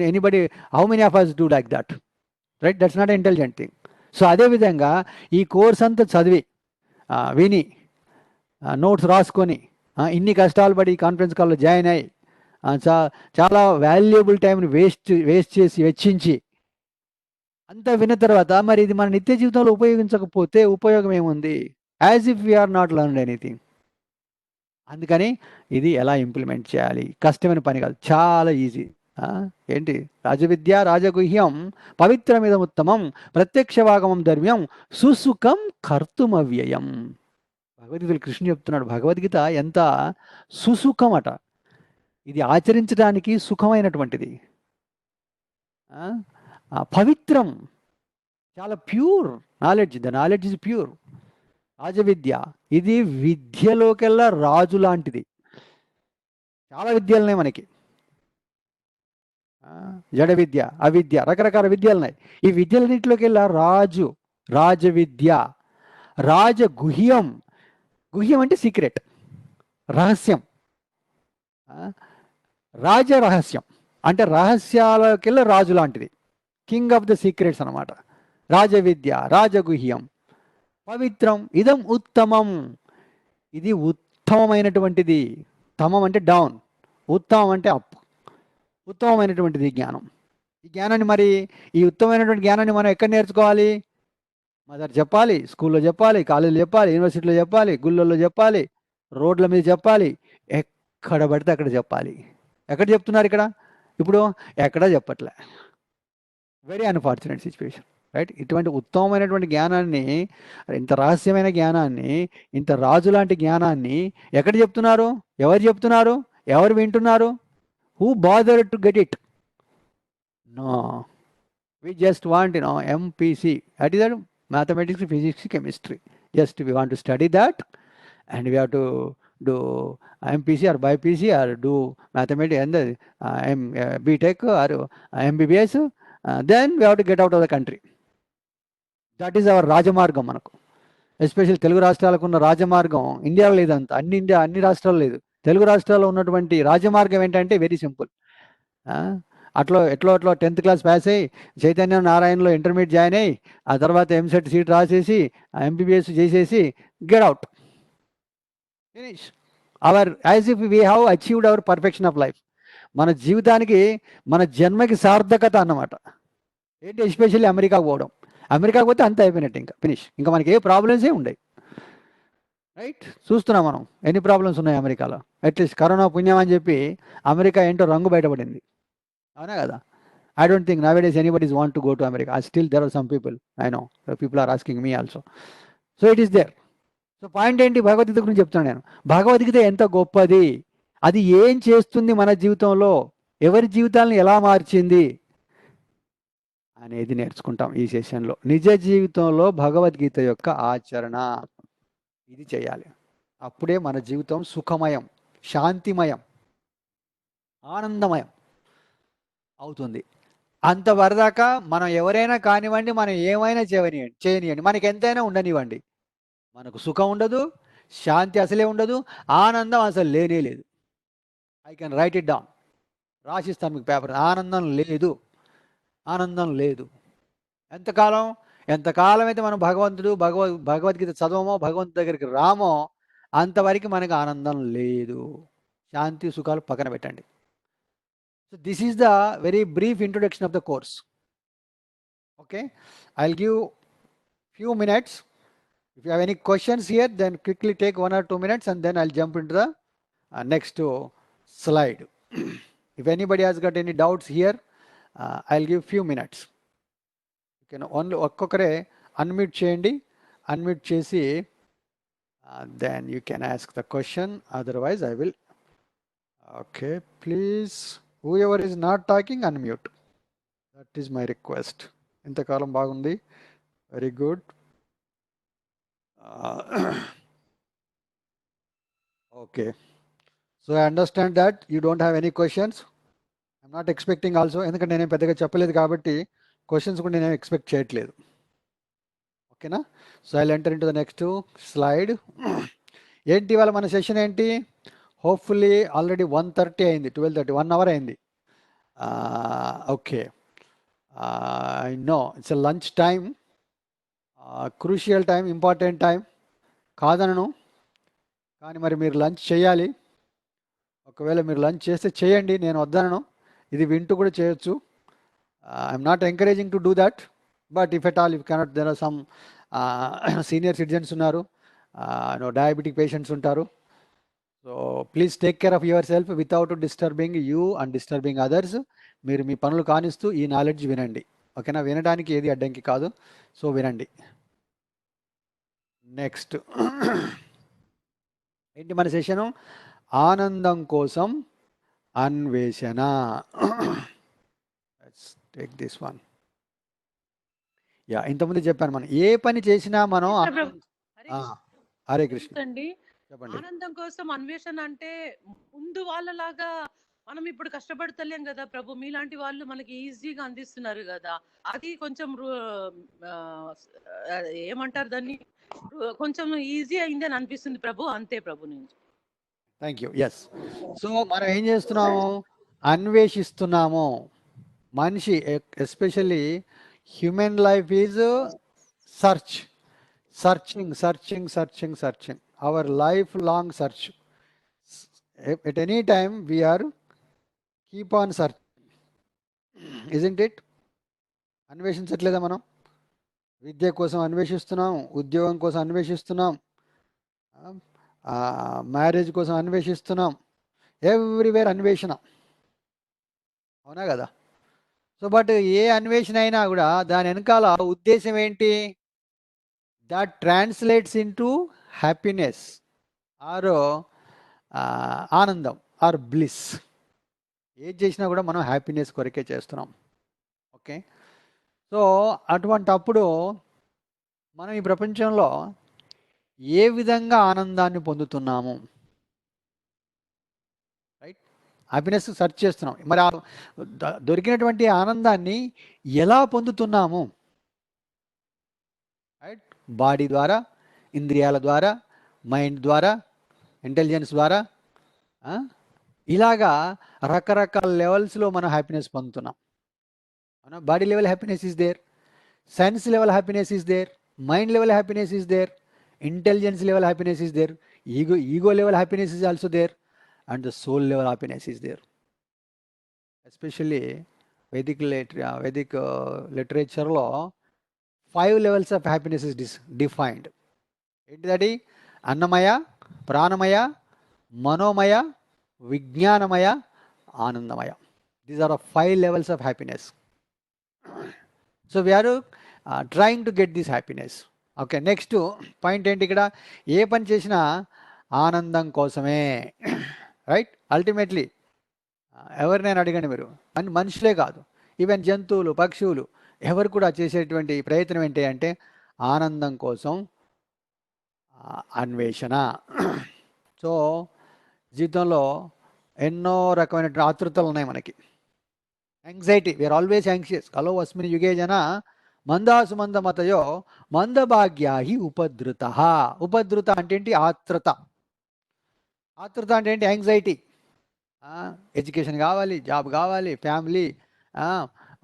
Anybody, how many of us do like that? Right? That's not intelligent thing. So అదేవిధంగా ఈ కోర్స్ అంతా చదివి విని నోట్స్ రాసుకొని ఇన్ని కష్టాలు పడి కాన్ఫరెన్స్ కాల్లో జాయిన్ అయ్యి చాలా వాల్యుయబుల్ టైంని వేస్ట్ చేసి వెచ్చించి అంతా విన్న తర్వాత మరి ఇది మన నిత్య జీవితంలో ఉపయోగించకపోతే ఉపయోగం ఏముంది? As if we are not learned anything. అందుకని ఇది ఎలా ఇంప్లిమెంట్ చేయాలి? కష్టమైన పని కాదు, చాలా ఈజీ. ఏంటి? రాజవిద్య రాజగుహ్యం పవిత్రమిదముత్తమం ప్రత్యక్షవాగమం ధర్మ్యం సుసుఖం కర్తుమవ్యయం. భగవద్గీతలో కృష్ణుడు చెప్తున్నాడు, భగవద్గీత ఎంత సుసుఖం అట, ఇది ఆచరించడానికి సుఖమైనటువంటిది, పవిత్రం, చాలా pure knowledge. The knowledge is pure. రాజవిద్య ఇది విద్యలోకెల్లా రాజు లాంటిది. చాలా విద్యలున్నాయి మనకి, జడ విద్య, అవిద్య, రకరకాల విద్యలు ఉన్నాయి. ఈ విద్యలన్నింటిలోకెల్లా రాజు రాజవిద్య. రాజగుహ్యం, గుహ్యం అంటే సీక్రెట్, రహస్యం. రాజరహస్యం అంటే రహస్యాలకెల్లా రాజు లాంటిది, కింగ్ ఆఫ్ ద సీక్రెట్స్ అనమాట. రాజవిద్య రాజగుహ్యం పవిత్రం ఇదం ఉత్తమం, ఇది ఉత్తమమైనటువంటిది. తమం అంటే డౌన్, ఉత్తమం అంటే అప్, ఉత్తమమైనటువంటిది జ్ఞానం. ఈ జ్ఞానాన్ని మరి ఈ ఉత్తమమైనటువంటి జ్ఞానాన్ని మనం ఎక్కడ నేర్చుకోవాలి? మదర్ చెప్పాలి, స్కూల్లో చెప్పాలి, కాలేజీలో చెప్పాలి, యూనివర్సిటీలో చెప్పాలి, గుళ్ళల్లో చెప్పాలి, రోడ్ల మీద చెప్పాలి, ఎక్కడ పడితే అక్కడ చెప్పాలి. ఎక్కడ చెప్తున్నారు ఇక్కడ? ఇప్పుడు ఎక్కడా చెప్పట్లే. Very unfortunate situation, right? ఇటువంటి ఉత్తమమైనటువంటి జ్ఞానాన్ని, ఇంత రహస్యమైన జ్ఞానాన్ని, ఇంత రాజు లాంటి జ్ఞానాన్ని ఎక్కడ చెప్తున్నారు? ఎవరు చెప్తున్నారు? ఎవరు వింటున్నారు? Who bother to get it? No, we just want MPC, that is mathematics, physics, chemistry. Just we want to study that, and we have to do MPC or BPC or do mathematics and BTech or MBBS. Then we have to get out of the country. That is our రాజమార్గం. మనకు special Telugu రాష్ట్రాలకు ఉన్న రాజమార్గం ఇండియాలో లేదంతా, అన్ని రాష్ట్రాల్లో లేదు. తెలుగు రాష్ట్రాల్లో ఉన్నటువంటి రాజమార్గం ఏంటంటే వెరీ సింపుల్. ఎట్లో 10th క్లాస్ పాస్ అయ్యి చైతన్య నారాయణలో ఇంటర్మీడియట్ జాయిన్ అయ్యి ఆ తర్వాత ఎంసెట్ సీట్ రాసేసి ఎంబీబీఎస్ చేసేసి get out, finish our, as if we have achieved our perfection of life. మన జీవితానికి, మన జన్మకి సార్థకత అన్నమాట. ఏంటి? ఎస్పెషల్లీ అమెరికాకు పోవడం. అమెరికాకు పోతే అంత అయిపోయినట్టు, ఇంకా ఫినిష్, ఇంకా మనకి ఏ ప్రాబ్లమ్స్ ఏ ఉండవు, రైట్? చూస్తున్నాం మనం ఎన్ని ప్రాబ్లమ్స్ ఉన్నాయి అమెరికాలో. అట్లీస్ట్ కరోనా పుణ్యం అని చెప్పి అమెరికా ఏంటో రంగు బయటపడింది. అవునా కదా? I don't think nowadays anybody's want to go to America. Still there are some people, I know, people are asking me also. So it is there. So point ఏంటి, భగవద్గీత గురించి చెప్తున్నాను నేను. భగవద్గీత ఎంత గొప్పది, అది ఏం చేస్తుంది మన జీవితంలో, ఎవరి జీవితాలను ఎలా మార్చింది అనేది నేర్చుకుంటాం ఈ సెషన్లో. నిజ జీవితంలో భగవద్గీత యొక్క ఆచరణ ఇది చేయాలి. అప్పుడే మన జీవితం సుఖమయం, శాంతిమయం, ఆనందమయం అవుతుంది. అంతవరదాకా మనం ఎవరైనా కానివ్వండి, మనం ఏమైనా చేయనియండి, మనకి ఎంతైనా ఉండనివ్వండి, మనకు సుఖం ఉండదు, శాంతి అసలే ఉండదు, ఆనందం అసలు లేనే లేదు. I can write it down, రాసిస్తాను మీకు పేపర్. ఆనందం లేదు, ఆనందం లేదు. ఎంతకాలం అయితే మనం భగవద్గీత చదవమో, భగవంతుడి దగ్గరికి రామో, అంతవరకు మనకు ఆనందం లేదు. శాంతి సుఖాలు పక్కన పెట్టండి. So this is the very brief introduction of the course. Okay, I'll give few minutes. If you have any questions here, then quickly take 1 or 2 minutes, and then I'll jump into the next slide. If anybody has got any doubts here, I'll give few minutes. You can only ఒక్కొక్కరే unmute చేయండి. Unmute చేసి then you can ask the question. Otherwise I will. Okay, please. Whoever is not talking, unmute. That is my request. ఇంతకాలం బాగుంది. Very good. Okay. So I understand that you don't have any questions. I'm not expecting also. ఎందుకంటే నేను పెద్దగా చెప్పలేదు కాబట్టి questions కూడా నేను expect చేయట్లేదు. ఓకేనా? So I enter into the next slide. ఏంటి ఇవాళ మన సెషన్ ఏంటి? హోప్ఫుల్లీ ఆల్రెడీ 1:30 అయింది, 12:30, 1 hour అయింది. Okay, I know it's a lunch time, crucial time, important time కాదనను, కానీ మరి మీరు లంచ్ చేయాలి. ఒకవేళ మీరు లంచ్ చేస్తే చేయండి, నేను వద్దనను. ఇది వింటూ కూడా చేయొచ్చు. I'm not encouraging to do that, but if at all if cannot, there are some senior citizens ఉన్నారు, డయాబెటిక్ పేషెంట్స్ ఉంటారు. So please take care of your self without disturbing you and disturbing others. మీరు మీ పనులు కానిస్తూ ఈ knowledge వినండి. ఓకేనా? వినడానికి ఏది అడ్డంకి కాదు. సో వినండి. నెక్స్ట్ ఏంటి మన సెషను? ఆనందం కోసం అన్వేషణ. Take this one. యా, ఇంతకుముందు చెప్పాను, మనం ఏ పని చేసినా మనం హరే కృష్ణ అండి. చెప్పండి. ఆనందం కోసం అన్వేషణ అంటే ముందు వాళ్ళలాగా మనం ఇప్పుడు కష్టపడతలేం కదా ప్రభు, మీలాంటి వాళ్ళు మనకి ఈజీగా అందిస్తున్నారు కదా, అది కొంచెం ఏమంటారు దాన్ని, కొంచెం ఈజీ అయింది అని అనిపిస్తుంది ప్రభు. అంతే ప్రభు నుంచి. Thank you. ఎస్, సో మనం ఏం చేస్తున్నాము? అన్వేషిస్తున్నాము. మనిషి especially human life is searching. Our lifelong search. At any time we are keep on searching, isn't it? అన్వేషించట్లేదా మనం? విద్య కోసం అన్వేషిస్తున్నాం, ఉద్యోగం కోసం అన్వేషిస్తున్నాం, మ్యారేజ్ కోసం అన్వేషిస్తున్నాం, ఎవ్రీవేర్ అన్వేషణ. అవునా కదా? సో బట్ ఏ అన్వేషణ అయినా కూడా దాని వెనకాల ఉద్దేశం ఏంటి? That translates into happiness are ఆనందం ఆర్ బ్లిస్. ఏది చేసినా కూడా మనం హ్యాపీనెస్ కొరకే చేస్తున్నాం. ఓకే, సో అటువంటప్పుడు మనం ఈ ప్రపంచంలో ఏ విధంగా ఆనందాన్ని పొందుతున్నాము? రైట్, హ్యాపీనెస్ సెర్చ్ చేస్తున్నాం. మరి దొరికినటువంటి ఆనందాన్ని ఎలా పొందుతున్నాము? రైట్, బాడీ ద్వారా, ఇంద్రియాల ద్వారా, మైండ్ ద్వారా, ఇంటెలిజెన్స్ ద్వారా, ఇలాగా రకరకాల లెవెల్స్లో మనం హ్యాపీనెస్ పొందుతున్నాం. అవునా? Body level happiness is there, sense level happiness is there, mind level happiness is there, intelligence level happiness is there, ego level happiness is also there, and the soul level happiness is there. Especially Vedic లిటరేచర్లో 5 levels of happiness is defined. ఏంటిది? అన్నమయ, ప్రాణమయ, మనోమయ, విజ్ఞానమయ, ఆనందమయ. These are 5 levels of happiness. So we are trying to get this happiness. Okay, next point ఏంటి? ఇక్కడ ఏ పని చేసినా ఆనందం కోసమే, రైట్? అల్టిమేట్లీ ఎవరినైనా అడగండి మీరు, మనుషులే కాదు, ఈవెన్ జంతువులు, పక్షువులు, ఎవరు కూడా చేసేటువంటి ప్రయత్నం ఏంటి అంటే ఆనందం కోసం అన్వేషణ. సో జీవితంలో ఎన్నో రకమైనటువంటి ఆతృతలు ఉన్నాయి మనకి. Anxiety, we are always anxious. కలో అస్మిన్ యుగే జన మందాసు మంద మతయో మందభాగ్యాహి ఉపద్రుత. ఉపద్రుత అంటే ఏంటి? ఆతృత. ఆతృత అంటే ఏంటి? యాంగ్జైటీ. ఎడ్యుకేషన్ కావాలి, జాబ్ కావాలి, ఫ్యామిలీ,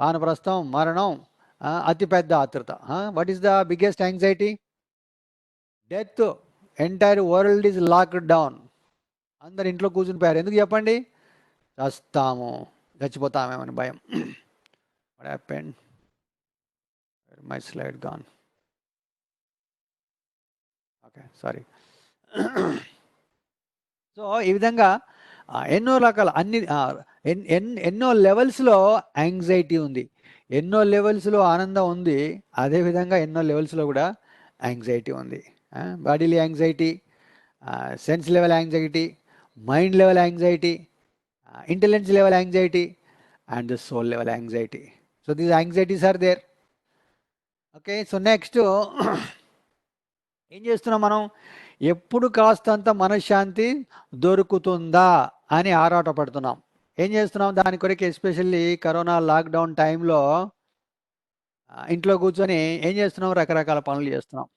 వానప్రస్థం, మరణం, అతిపెద్ద ఆతృత. What is the biggest anxiety? Death. Entire world is locked down. అందరు ఇంట్లో కూర్చుని పోయారు. ఎందుకు చెప్పండి? చస్తాము, చచ్చిపోతామేమని భయం. What happened? My slide gone. Okay, sorry. So ఈ విధంగా ఎన్నో రకాల ఎన్నో లెవెల్స్లో యాంగ్జైటీ ఉంది, ఎన్నో లెవెల్స్లో ఆనందం ఉంది, అదేవిధంగా ఎన్నో లెవెల్స్లో కూడా యాంగ్జైటీ ఉంది. Bodily anxiety, sense level anxiety, mind level anxiety, intelligence level anxiety and the soul level anxiety. So these anxieties are there. Okay, so next ఏం చేస్తున్నాం మనం? ఎప్పుడు కాస్తంత మనశ్శాంతి దొరుకుతుందా అని ఆరాటపడుతున్నాం. ఏం చేస్తున్నాం దాని కొరకు? ఎస్పెషల్లీ కరోనా లాక్డౌన్ టైంలో ఇంట్లో కూర్చొని ఏం చేస్తున్నాం? రకరకాల పనులు చేస్తున్నాం.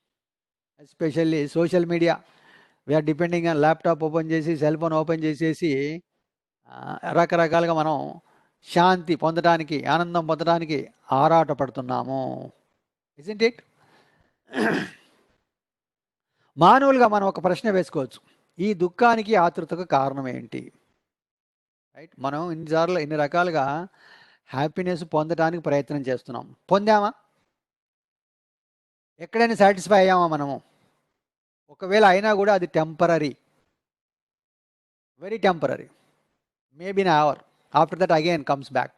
Especially social media, we are depending on laptop open చేసి, సెల్ ఫోన్ ఓపెన్ చేసేసి రకరకాలుగా మనం శాంతి పొందడానికి, ఆనందం పొందడానికి ఆరాటపడుతున్నాము. Isn't it? మానవులుగా మనం ఒక ప్రశ్న వేసుకోవచ్చు, ఈ దుఃఖానికి, ఆతృతకు కారణం ఏంటి? రైట్? మనం ఇన్ని రకాలుగా హ్యాపీనెస్ పొందడానికి ప్రయత్నం చేస్తున్నాం. పొందామా? ఎక్కడైనా సాటిస్ఫై అయ్యామా మనము? ఒకవేళ అయినా కూడా అది temporary, very temporary, maybe an hour. After that again comes back.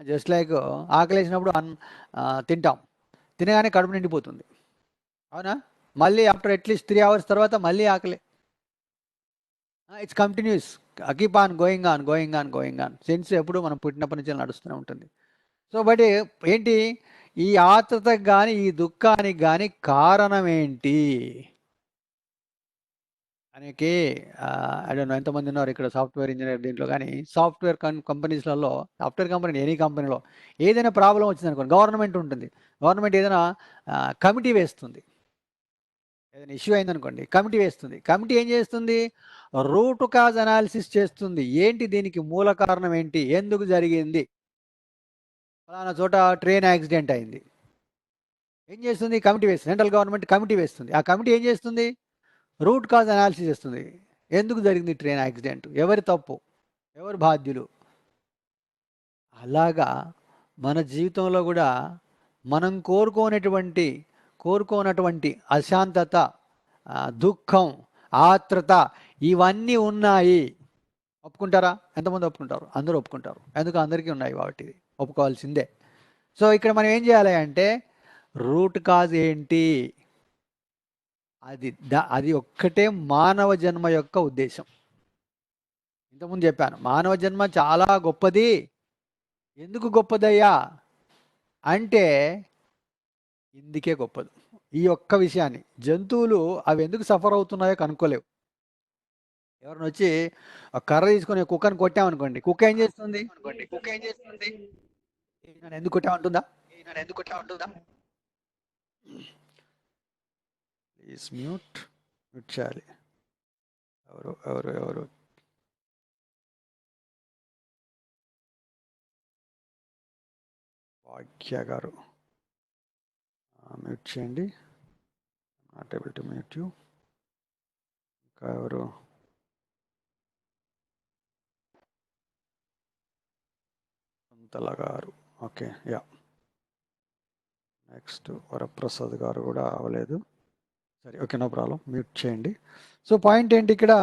Just like ఆకలేసినప్పుడు తింటాం, తినగానే కడుపు నిండిపోతుంది, అవునా? మళ్ళీ ఆఫ్టర్ అట్లీస్ట్ 3 hours తర్వాత మళ్ళీ ఆకలి. It's continuous, keep on going on going on going on. Sense ఎప్పుడు మనం పుట్టినప్పటి నుంచి నడుస్తూనే ఉంటుంది. సో బట్ ఏంటి ఈ ఆతృతకు కానీ, ఈ దుఃఖానికి కానీ కారణం ఏంటి అనేకి ఐడోంట్ ఎంతమంది ఉన్నారు ఇక్కడ సాఫ్ట్వేర్ ఇంజనీర్ దీంట్లో. కానీ సాఫ్ట్వేర్ కంపెనీస్లలో, సాఫ్ట్వేర్ కంపెనీ, ఎనీ కంపెనీలో ఏదైనా ప్రాబ్లం వచ్చిందనుకోండి, గవర్నమెంట్ ఉంటుంది. గవర్నమెంట్ ఏదైనా కమిటీ వేస్తుంది. ఏదైనా ఇష్యూ అయిందనుకోండి, కమిటీ వేస్తుంది. కమిటీ ఏం చేస్తుంది? రూట్ కాజ్ అనాలిసిస్ చేస్తుంది. ఏంటి దీనికి మూల కారణం ఏంటి, ఎందుకు జరిగింది? ఫలానా చోట ట్రైన్ యాక్సిడెంట్ అయింది. ఏం చేస్తుంది? కమిటీ వేస్తుంది. సెంట్రల్ గవర్నమెంట్ కమిటీ వేస్తుంది. ఆ కమిటీ ఏం చేస్తుంది? రూట్ కాజ్ అనాలిసిస్ చేస్తుంది. ఎందుకు జరిగింది ట్రైన్ యాక్సిడెంట్, ఎవరి తప్పు, ఎవరు బాధ్యులు? అలాగా మన జీవితంలో కూడా మనం కోరుకోనటువంటి అశాంతత, దుఃఖం, ఆత్రత ఇవన్నీ ఉన్నాయి. ఒప్పుకుంటారా? ఎంతమంది ఒప్పుకుంటారు? అందరూ ఒప్పుకుంటారు. ఎందుకు? అందరికీ ఉన్నాయి కాబట్టి ఒప్పుకోవాల్సిందే. సో ఇక్కడ మనం ఏం చేయాలి అంటే రూట్ కాజ్ ఏంటి, అది ఒక్కటే మానవ జన్మ యొక్క ఉద్దేశం. ఇంతకుముందు చెప్పాను, మానవ జన్మ చాలా గొప్పది. ఎందుకు గొప్పదయ్యా అంటే ఇందుకే గొప్పది. ఈ ఒక్క విషయాన్ని జంతువులు అవి ఎందుకు సఫర్ అవుతున్నాయో కనుక్కోలేవు. ఎవరిని వచ్చి ఒక కర్ర తీసుకొని కుక్కని కొట్టామనుకోండి, కుక్క ఏం చేస్తుంది? నన్ను ఎందుకు కొట్టామంటుందా? ప్లీజ్ మ్యూట్ చేయాలి. ఎవరు వాక్య గారు మ్యూట్ చేయండి. Not able to mute you. ఇంకా ఎవరు? అంతలా గారు. Okay, yeah. నెక్స్ట్ వరప్రసాద్ గారు కూడా అవ్వలేదు. సరే, ఓకే, నో ప్రాబ్లం, మ్యూట్ చేయండి. సో పాయింట్ ఏంటి ఇక్కడ,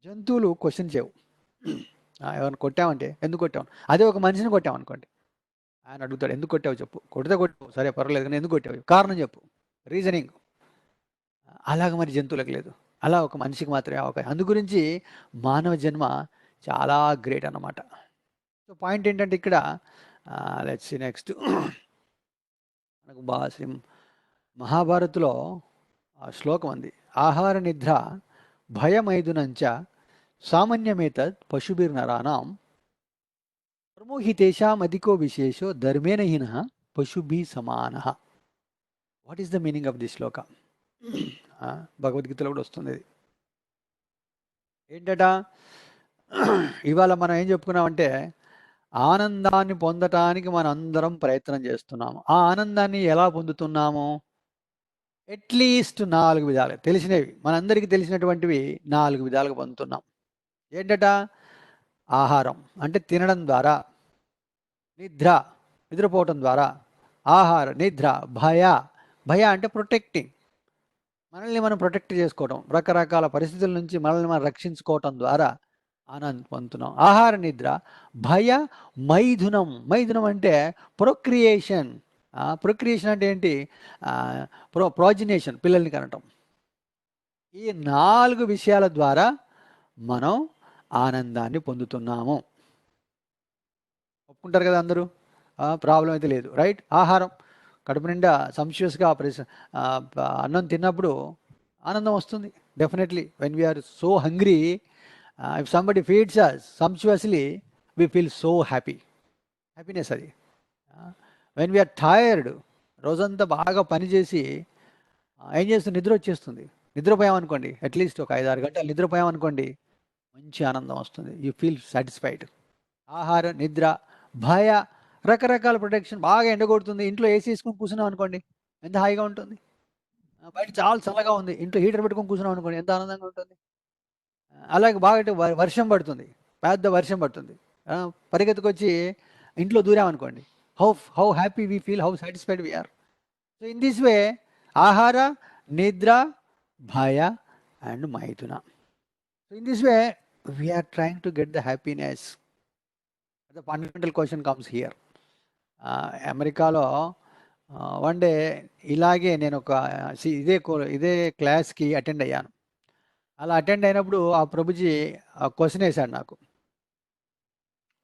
జంతువులు క్వశ్చన్ చేయవు. ఎవరిని కొట్టామంటే ఎందుకు కొట్టావు, అదే ఒక మనిషిని కొట్టామనుకోండి, ఆయన అడుగుతాడు ఎందుకు కొట్టావు చెప్పు, కొడితే కొట్టావు సరే పర్వాలేదు కానీ ఎందుకు కొట్టావు, కారణం చెప్పు, రీజనింగ్. అలాగ మరి జంతువులకు లేదు, అలా ఒక మనిషికి మాత్రమే అవకాశం. అందు గురించి మానవ జన్మ చాలా గ్రేట్ అన్నమాట. సో పాయింట్ ఏంటంటే ఇక్కడ లెట్స్ సీ నెక్స్ట్, మనకు బాగా మహాభారత్లో శ్లోకం ఉంది, ఆహార నిద్ర భయమైదునంచ సామాన్యమేతద్ పశుభిర్నరాణం ప్రమోహితేషామధికో విశేషో ధర్మేణ హీనః పశుభి సమానః. What is the meaning of this శ్లోక? భగవద్గీతలో కూడా వస్తుంది ఇది. ఏంటట, ఇవాళ మనం ఏం చెప్పుకున్నామంటే ఆనందాన్ని పొందటానికి మనం అందరం ప్రయత్నం చేస్తున్నాము. ఆ ఆనందాన్ని ఎలా పొందుతున్నాము? అట్లీస్ట్ 4 విధాలు తెలిసినవి, మనందరికీ తెలిసినటువంటివి 4 విధాలుగా పొందుతున్నాం. ఏంటట, ఆహారం అంటే తినడం ద్వారా, నిద్ర నిద్రపోవటం ద్వారా, ఆహార నిద్ర, భయ అంటే ప్రొటెక్టింగ్, మనల్ని మనం ప్రొటెక్ట్ చేసుకోవటం, రకరకాల పరిస్థితుల నుంచి మనల్ని మనం రక్షించుకోవటం ద్వారా ఆనందం పొందుతున్నాం. ఆహార నిద్ర, భయ మైథునం అంటే ప్రొక్రియేషన్. ప్రొక్రియేషన్ అంటే ఏంటి, ప్రాజినేషన్, పిల్లల్ని కనటం. ఈ 4 విషయాల ద్వారా మనం ఆనందాన్ని పొందుతున్నాము. ఒప్పుకుంటారు కదా అందరూ? ప్రాబ్లం అయితే లేదు, రైట్? ఆహారం, కడుపు నిండా సంషియస్గా అన్నం తిన్నప్పుడు ఆనందం వస్తుంది. Definitely when we are so hungry, if somebody feeds us sumptuously we feel so happiness అది. వెన్ వీఆర్ టైర్డ్, రోజంతా బాగా పనిచేసి ఏం చేస్తుంది, నిద్ర వచ్చేస్తుంది. నిద్రపోయామనుకోండి, అట్లీస్ట్ ఒక 5-6 గంటలు నిద్రపోయామనుకోండి, మంచి ఆనందం వస్తుంది, యూ ఫీల్ సాటిస్ఫైడ్. ఆహార నిద్ర, భయ, రకరకాల ప్రొటెక్షన్. బాగా ఎండగొడుతుంది, ఇంట్లో ఏసీ వేసుకొని కూర్చున్నాం అనుకోండి, ఎంత హాయిగా ఉంటుంది. బయట చాలా చల్లగా ఉంది, ఇంట్లో హీటర్ పెట్టుకొని కూర్చున్నాం అనుకోండి, ఎంత ఆనందంగా ఉంటుంది. అలాగే బాగా వర్షం పడుతుంది, పెద్ద వర్షం పడుతుంది, పరిగెత్తుకొచ్చి ఇంట్లో దూరామనుకోండి, how happy we feel, how satisfied we are. So in this way ఆహార నిద్ర భయ అండ్ మైథున. So in this way we are trying to get the happiness. The fundamental question comes here. అమెరికాలో వన్ డే ఇలాగే నేను ఒక ఇదే క్లాస్కి అటెండ్ అయ్యాను. అలా అటెండ్ అయినప్పుడు ఆ ప్రభుజీ క్వశ్చన్ వేశాడు నాకు,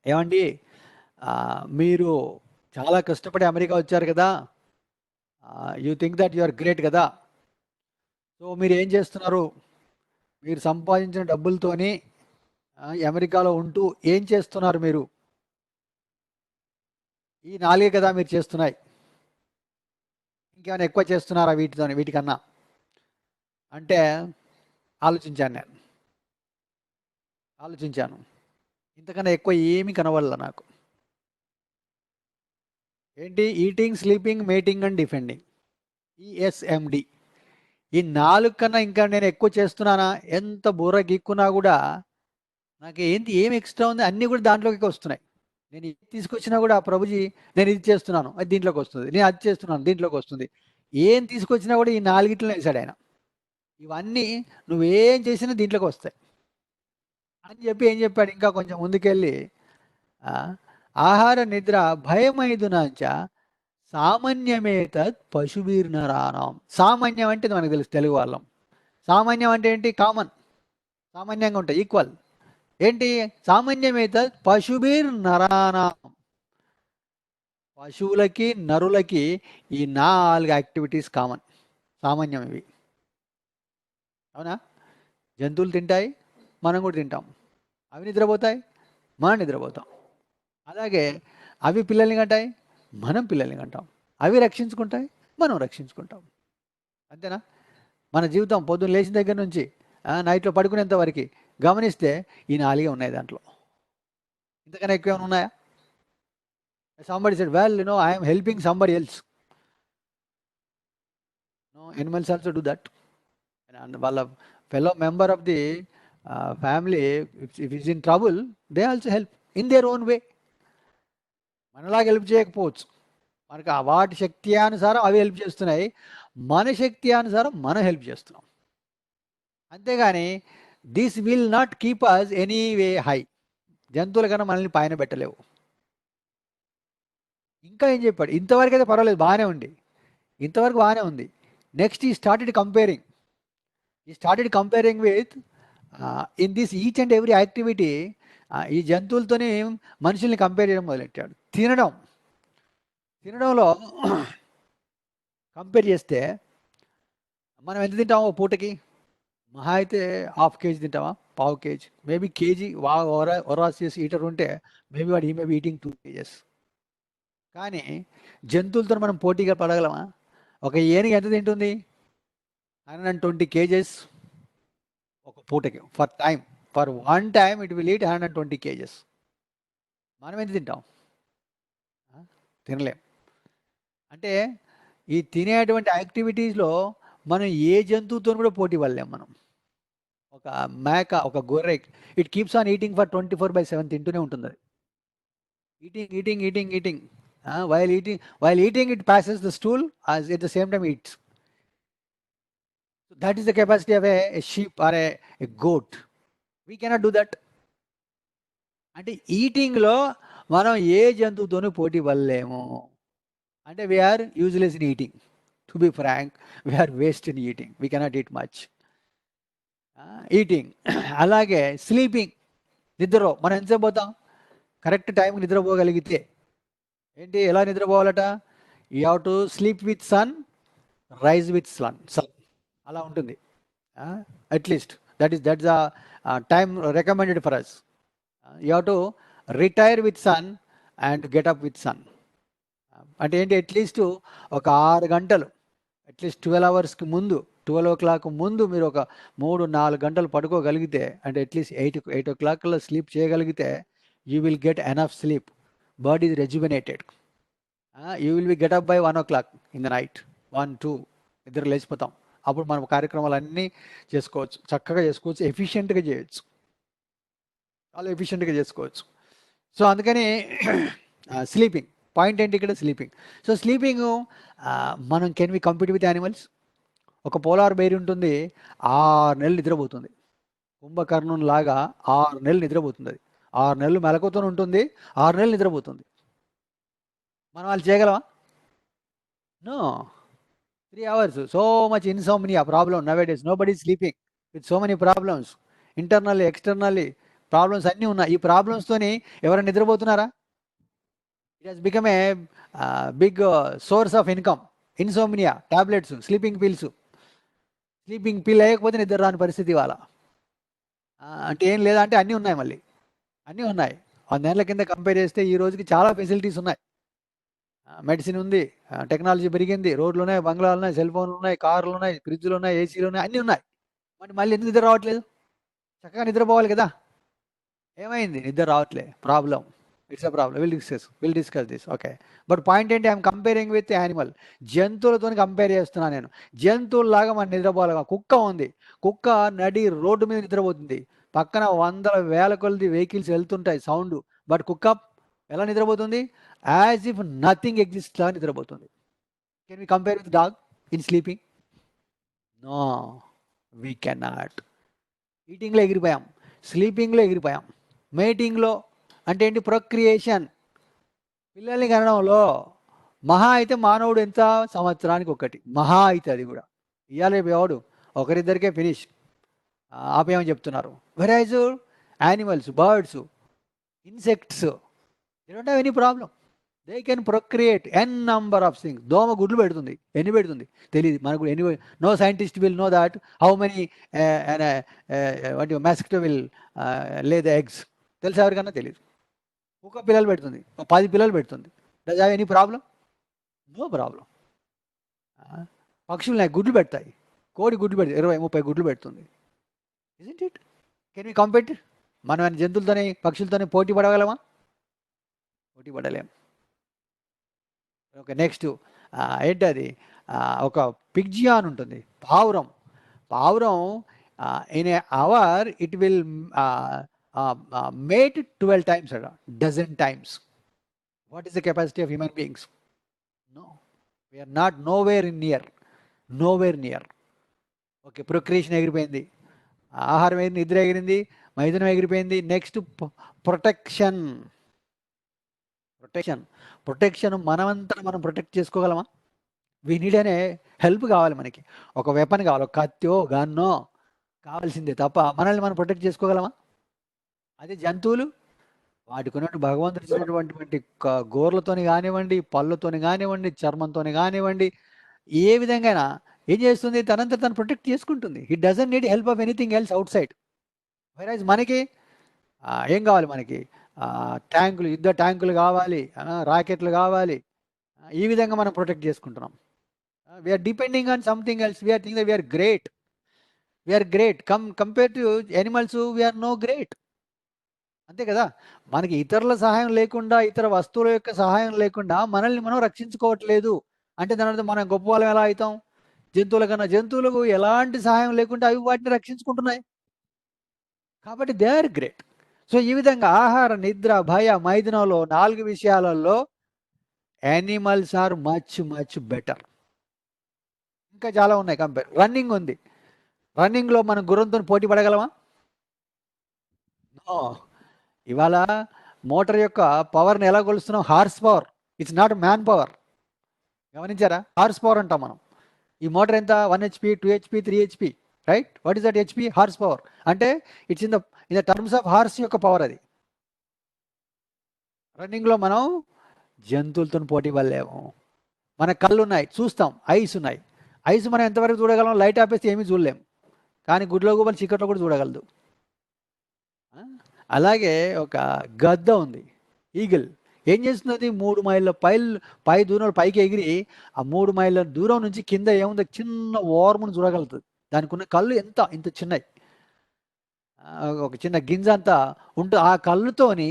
ఏమండి మీరు చాలా కష్టపడి అమెరికా వచ్చారు కదా, you think that you are great కదా, సో మీరు ఏం చేస్తున్నారు, మీరు సంపాదించిన డబ్బులతోని అమెరికాలో ఉంటూ ఏం చేస్తున్నారు మీరు, ఈ 4 కదా మీరు చేస్తున్నాయి, ఇంకేమైనా ఎక్కువ చేస్తున్నారా వీటికన్నా అంటే ఆలోచించాను, ఇంతకన్నా ఎక్కువ ఏమీ కనవల్ల నాకు. ఏంటి, eating, sleeping, mating and defending, ESMD. ఈ 4 కన్నా ఇంకా నేను ఎక్కువ చేస్తున్నానా, ఎంత బుర్ర గీక్కున్నా కూడా నాకు ఏం ఎక్స్ట్రా ఉంది, అన్నీ కూడా దాంట్లోకి వస్తున్నాయి. నేను ఇది తీసుకొచ్చినా కూడా ప్రభుజీ నేను ఇది చేస్తున్నాను, అది దీంట్లోకి వస్తుంది, నేను అది చేస్తున్నాను దీంట్లోకి వస్తుంది, ఏం తీసుకొచ్చినా కూడా ఈ 4 వేసాడు ఆయన. ఇవన్నీ నువ్వేం చేసినా దీంట్లోకి వస్తాయి అని చెప్పి ఏం చెప్పాడు, ఇంకా కొంచెం ముందుకెళ్ళి ఆహార నిద్ర భయమైదునాంచ సామాన్యమేతత్ పశుభిర్నరాణం. సామాన్యం అంటే మనకు తెలుసు తెలుగు వాళ్ళం, సామాన్యం అంటే ఏంటి, కామన్, సామాన్యంగా ఉంటాయి, ఈక్వల్. ఏంటి సామాన్యమేతత్ పశుభిర్నరాణం, పశువులకి నరులకి ఈ 4 యాక్టివిటీస్ కామన్, సామాన్యం ఇవి. అవునా? జంతువులు తింటాయి, మనం కూడా తింటాం, అవి నిద్రపోతాయి, మనం నిద్రపోతాం. అలాగే అవి పిల్లల్ని కంటాయి, మనం పిల్లల్ని కంటాం, అవి రక్షించుకుంటాయి, మనం రక్షించుకుంటాం. అంతేనా? మన జీవితం పొద్దున్న లేచిన దగ్గర నుంచి నైట్లో పడుకునేంత వరకు గమనిస్తే ఈ 4 ఉన్నాయి దాంట్లో. ఇంతకన్నా ఎక్కువ ఏమైనా ఉన్నాయా? Somebody said, well, I am helping somebody else. No, animals also do that. And వాళ్ళ fellow member of the family, if is in trouble, they also help in their own way. మనలాగా హెల్ప్ చేయకపోవచ్చు, మనకు వాటి శక్తి అనుసారం అవి help చేస్తున్నాయి. మన శక్తి అనుసారం మనం help చేస్తున్నాం. అంతేగాని this will not keep us any way high. జంతువుల కన్నా మనల్ని పైన పెట్టలేవు. ఇంకా ఏం చెప్పాడు, ఇంతవరకు అయితే పర్వాలేదు, బాగానే ఉంది, ఇంతవరకు బాగానే ఉంది. నెక్స్ట్ ఈ started comparing with in this each and every activity. ఈ జంతువులతోనే మనుషుల్ని కంపేర్ చేయడం మొదలెట్టాడు. తినడంలో కంపేర్ చేస్తే మనం ఎంత తింటామో పూటకి? మహా అయితే ½ కేజీ తింటామా, పావు కేజీ, మేబీ కేజీ. ఒరాసియస్ ఈటర్ ఉంటే మేబీ వాడు మేబీ ఈటింగ్ 2 kgs. కానీ జంతువులతో మనం పోటీగా పడగలమా? ఒక ఏనుగు ఎంత తింటుంది? 120 kgs ఒక పూటకి. For one time it will eat 120 kgs. మనం ఎంత తింటాం? తినలేం. అంటే ఈ తినేటువంటి యాక్టివిటీస్లో మనం ఏ జంతువుతో కూడా పోటీ పడలేం. మనం ఒక మేక, ఒక గొర్రె, it keeps on eating for 24/7 తింటూనే ఉంటుంది. అది eating. While eating it passes the stool, as at the same time eats. So that is the capacity of a sheep or a goat. We cannot do that. అంటే ఈటింగ్లో మనం ఏ జంతువుతోనూ పోటీ పడలేము. అంటే we are useless in eating. To be frank, we are waste in eating. We cannot eat much. Eating. అలాగే sleeping, నిద్ర. మనం ఎంతసేపు పోతాం? కరెక్ట్ టైంకి నిద్రపోగలిగితే ఏంటి, ఎలా నిద్రపోవాలట? You have to sleep with sun, rise with sun. అలా ఉంటుంది. At least that's the time recommended for us. You have to retire with sun and get up with sun. అంటే ఏంటి, అట్లీస్ట్ ఒక 6 గంటలు, అట్లీస్ట్ 12 అవర్స్కి ముందు, 12 o'clock ముందు మీరు ఒక 3-4 గంటలు పడుకోగలిగితే, అంటే అట్లీస్ట్ 8 o'clock స్లీప్ చేయగలిగితే, you will get enough sleep. Body is rejuvenated. You will be get up by 1 o'clock in the night, 1-2 నిద్ర లేచిపోతాం. అప్పుడు మనం కార్యక్రమాలన్నీ చేసుకోవచ్చు, చక్కగా చేసుకోవచ్చు, ఎఫిషియెంట్గా చేయొచ్చు, చాలా ఎఫిషియెంట్గా చేసుకోవచ్చు. సో అందుకని స్లీపింగ్ పాయింట్ ఏంటి ఇక్కడ? స్లీపింగ్. సో స్లీపింగ్ మనం can we compete with animals? ఒక పోలార్ బేర్ ఉంటుంది, 6 నెలలు నిద్రపోతుంది. కుంభకర్ణం లాగా 6 నెలలు నిద్రపోతుంది. అది 6 నెలలు మెలకువతో ఉంటుంది, 6 నెలలు నిద్రపోతుంది. మనం వాళ్ళు చేయగలమా? No. 3 hours. So much insomnia problem nowadays. Nobody sleeping with so many problems, internally externally problems అన్నీ ఉన్నాయి. ఈ ప్రాబ్లమ్స్తోని ఎవరైనా నిద్రపోతున్నారా? It has become a big source of income. Insomnia tablets, sleeping pills. Sleeping pill వేయకపోతే నిద్ర రాని పరిస్థితి ఇవాళ. అంటే ఏం లేదా అంటే అన్నీ ఉన్నాయి, మళ్ళీ అన్నీ ఉన్నాయి. 100 ఏళ్ల కింద కంపేర్ చేస్తే ఈ రోజుకి చాలా ఫెసిలిటీస్ ఉన్నాయి. మెడిసిన్ ఉంది, టెక్నాలజీ పెరిగింది, రోడ్లు ఉన్నాయి, బంగ్లాలు ఉన్నాయి, సెల్ ఫోన్లు ఉన్నాయి, కార్లు ఉన్నాయి, ఫ్రిడ్జ్లు ఉన్నాయి, ఏసీలు ఉన్నాయి, అన్నీ ఉన్నాయి. మళ్ళీ ఎందుకు నిద్ర రావట్లేదు? చక్కగా నిద్రపోవాలి కదా. ఏమైంది? నిద్ర రావట్లే. Problem. It's a problem. Will discuss this. Okay. But point ఏంటి? I'm comparing with animal. జంతువులతో కంపేర్ చేస్తున్నాను నేను. జంతువుల్లాగా మనం నిద్రపోవాలి. కుక్క ఉంది, కుక్క నడి రోడ్డు మీద నిద్రపోతుంది. పక్కన 100,000 కొలది వెహికల్స్ వెళ్తుంటాయి, సౌండ్. బట్ కుక్క ఎలా నిద్రపోతుంది? యాజ్ ఇఫ్ నథింగ్ ఎగ్జిస్ట్ లా నిద్రపోతుంది. Can we compare with dog in sleeping? No, we cannot. ఈటింగ్లో ఎగిరిపోయాం, స్లీపింగ్లో ఎగిరిపోయాం. మేటింగ్లో అంటే ఏంటి? ప్రొక్రియేషన్, పిల్లల్ని కనడంలో మహా అయితే మానవుడు ఎంత? సంవత్సరానికి ఒకటి, మహా అయితే. అది కూడా ఇవాళ ఎవడు ఒకరిద్దరికే ఫినిష్ ఆపేయమని చెప్తున్నారు. Whereas animals, birds, insects, they don't have any problem. They can procreate N number of things. దోమ గుడ్లు పెడుతుంది, ఎన్ని పెడుతుంది తెలియదు మనకు. No scientist will know that how many mosquito will lay the eggs. తెలుసా? ఎవరికన్నా తెలియదు. కుక్క పిల్లలు పెడుతుంది, 10 పిల్లలు పెడుతుంది. Does have any problem? No problem. పక్షులు గుడ్లు పెడతాయి, కోడి గుడ్లు పెడుతుంది, 20-30 గుడ్లు పెడుతుంది. Isn't it? Can we compete? మనం జంతువులతోనే పక్షులతోనే పోటీ పడగలమా? పోటీ పడలేం. ఓకే. నెక్స్ట్ ఏంటది? ఒక పిగ్జియాన్ ఉంటుంది, పావురం. పావురం in a hour it will mate 12 times, a dozen times. What is the capacity of human beings? No, we are not nowhere in near. Nowhere near. Okay, procreation ఎగిరిపోయింది, ఆహారం ఎగిరి, నిద్ర ఎగిరింది, మైథునం ఎగిరిపోయింది. Next protection. ప్రొటెక్షన్ ప్రొటెక్షన్ మనమంతా మనం protect చేసుకోగలమా? We need అనే help కావాలి మనకి. ఒక వెపన్ కావాలి, ఒక కత్తో గన్నో కావాల్సిందే తప్ప మనల్ని మనం ప్రొటెక్ట్ చేసుకోగలమా? అదే జంతువులు వాటికి ఉన్నట్టు భగవంతుడు ఇచ్చినటువంటి గోర్లతోని కానివ్వండి, పళ్ళతోని కానివ్వండి, చర్మంతోని కానివ్వండి, ఏ విధంగా ఏం చేస్తుంది, తనంతా తను ప్రొటెక్ట్ చేసుకుంటుంది. It doesn't need help of anything else outside. Whereas మనకి ఏం కావాలి, మనకి ట్యాంకులు, యుద్ధ ట్యాంకులు కావాలి, రాకెట్లు కావాలి. ఈ విధంగా మనం ప్రొటెక్ట్ చేసుకుంటున్నాం. We are depending on something else. We are think we are great. We are great compare to animals. We are no great. అంతే కదా. మనకి ఇతరుల సహాయం లేకుండా, ఇతర వస్తువుల యొక్క సహాయం లేకుండా మనల్ని మనం రక్షించుకోవట్లేదు అంటే దాని అర్థం మనం గొప్ప వాళ్ళం ఎలా అవుతాం? జంతువుల కన్నా. జంతువులకు ఎలాంటి సహాయం లేకుండా అవి వాటిని రక్షించుకుంటున్నాయి కాబట్టి దే ఆర్ గ్రేట్. సో ఈ విధంగా ఆహార, నిద్ర, భయ, మైథునంలో 4 విషయాలలో animals are much much better. ఇంకా చాలా ఉన్నాయి కంపేర్. రన్నింగ్ ఉంది. రన్నింగ్లో మనం గుర్రంతో పోటీ పడగలమా? నో. ఇవాళ మోటార్ యొక్క పవర్ని ఎలా కొలుస్తున్నాం? Horse power. It's not man power. గమనించారా? హార్స్ పవర్ అంటాం మనం. ఈ మోటార్ ఎంత? 1 HP, 2 HP, 3 HP, right? What is that HP? Horse power. అంటే it's in the terms of horse యొక్క పవర్ అది. రన్నింగ్లో మనం జంతువులతో పోటీ పడలేము. మన కళ్ళు ఉన్నాయి, చూస్తాం. ఐస్ ఉన్నాయి. ఐస్ మనం ఎంతవరకు చూడగలం? లైట్ ఆపేస్తే ఏమీ చూడలేం. కానీ గుడ్లో గుబలు చీకట్లో కూడా చూడగలదు. అలాగే ఒక గద్ద ఉంది, ఈగిల్. ఏం చేస్తున్నది? 3 మైళ్ళ పై దూరం పైకి ఎగిరి ఆ 3 మైళ్ళ దూరం నుంచి కింద ఏముంది, చిన్న ఓర్మును చూడగలుగుతుంది. దానికి ఉన్న కళ్ళు ఇంత చిన్నవి, ఒక చిన్న గింజ అంతా ఉంటుంది. ఆ కళ్ళుతోని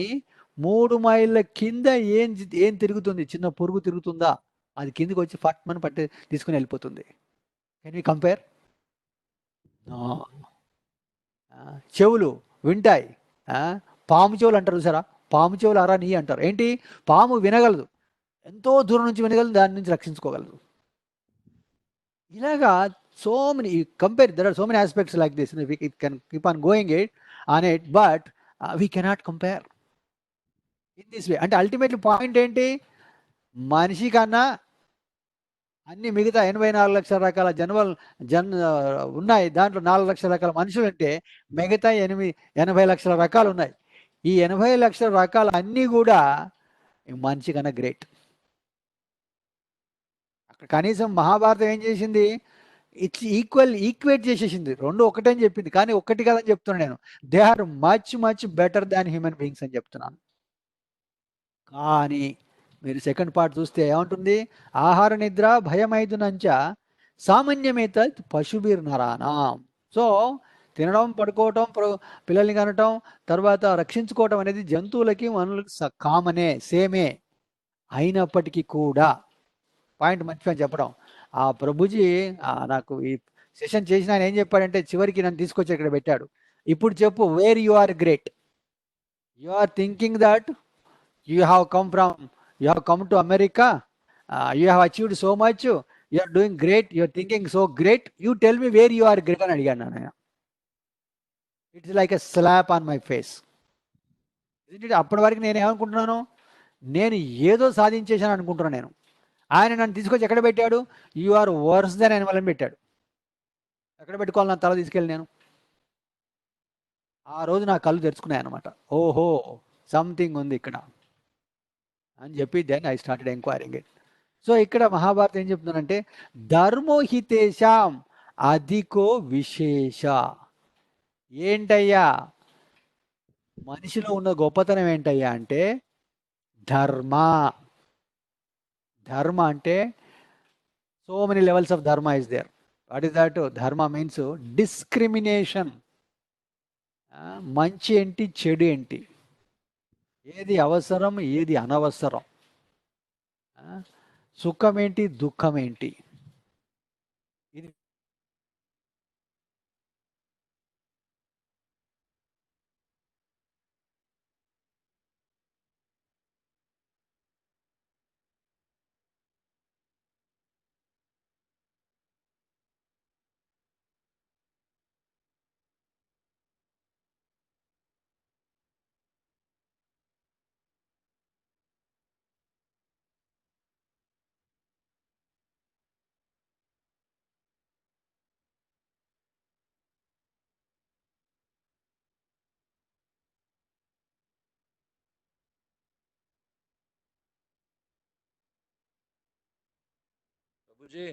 3 మైళ్ళ కింద ఏం తిరుగుతుంది? చిన్న పురుగు తిరుగుతుందా? అది కిందికి వచ్చి ఫట్మని పట్టి తీసుకుని వెళ్ళిపోతుంది. Can you compare? చెవులు వింటాయి. పాము చెవులు అంటారు చూసారా? పాము చెవులు అరా నీ అంటారు. ఏంటి? పాము వినగలదు, ఎంతో దూరం నుంచి వినగలదు, దాని నుంచి రక్షించుకోగలదు. ఇలాగా so many compare. There are so many aspects like this. It can keep on going on it, but we cannot compare in this way. అంటే అల్టిమేట్లీ పాయింట్ ఏంటి? మనిషి కన్నా అన్ని మిగతా 84 లక్షల రకాల ఉన్నాయి. దాంట్లో 4 లక్షల రకాల మనుషులు అంటే మిగతా 80 లక్షల రకాలు ఉన్నాయి. ఈ 80 లక్షల రకాలు అన్నీ కూడా మనిషి కన్నా గ్రేట్. అక్కడ కనీసం మహాభారతం ఏం చేసింది? ఇట్స్ ఈక్వేట్ చేసేసింది. 2 ఒకటే అని చెప్పింది, కానీ ఒక్కటి కాదని చెప్తున్నాను నేను. They are much much better than human beings అని చెప్తున్నాను. కానీ మీరు సెకండ్ పార్ట్ చూస్తే ఏమంటుంది? ఆహార, నిద్ర, భయమైదునంచ సామాన్యమేత పశుభిర్నరానాం. సో తినడం, పడుకోవటం, పిల్లల్ని కనటం, తర్వాత రక్షించుకోవటం అనేది జంతువులకి మనులకి కామనే, సేమే. అయినప్పటికీ కూడా పాయింట్ మర్చిపోయి చెప్పడం. ఆ ప్రభుజీ నాకు ఈ సెషన్ చేసిన ఆయన ఏం చెప్పాడంటే, చివరికి నన్ను తీసుకొచ్చి ఇక్కడ పెట్టాడు. ఇప్పుడు చెప్పు, where you are great? You are thinking that you have come to America, you have achieved so much, you are doing great, you are thinking so great, you tell me where you are great అని అడిగాను నేను. It's like a slab on my face. అప్పటి వరకు నేను ఏమనుకుంటున్నాను? నేను ఏదో సాధించేశాను అనుకుంటున్నాను నేను. ఆయన నన్ను తీసుకొచ్చి ఎక్కడ పెట్టాడు? You are worse than animal అని పెట్టాడు. ఎక్కడ పెట్టుకోవాలి నా తల తీసుకెళ్ళి నేను? ఆ రోజు నా కళ్ళు తెరుచుకున్నాయి అనమాట. ఓహో, సంథింగ్ ఉంది ఇక్కడ అని చెప్పి then I started enquiring it. So ఇక్కడ మహాభారతం ఏం చెప్తున్నానంటే, ధర్మోహితేషాం అధికో విశేష. ఏంటయ్యా మనిషిలో ఉన్న గొప్పతనం ఏంటయ్యా అంటే ధర్మ. ధర్మ అంటే so many levels of dharma is there. What is that? Dharma means discrimination. మంచి ఏంటి, చెడు ఏంటి, ఏది అవసరం, ఏది అనవసరం, సుఖం ఏంటి, దుఃఖం ఏంటి, ఇది प्रभु जी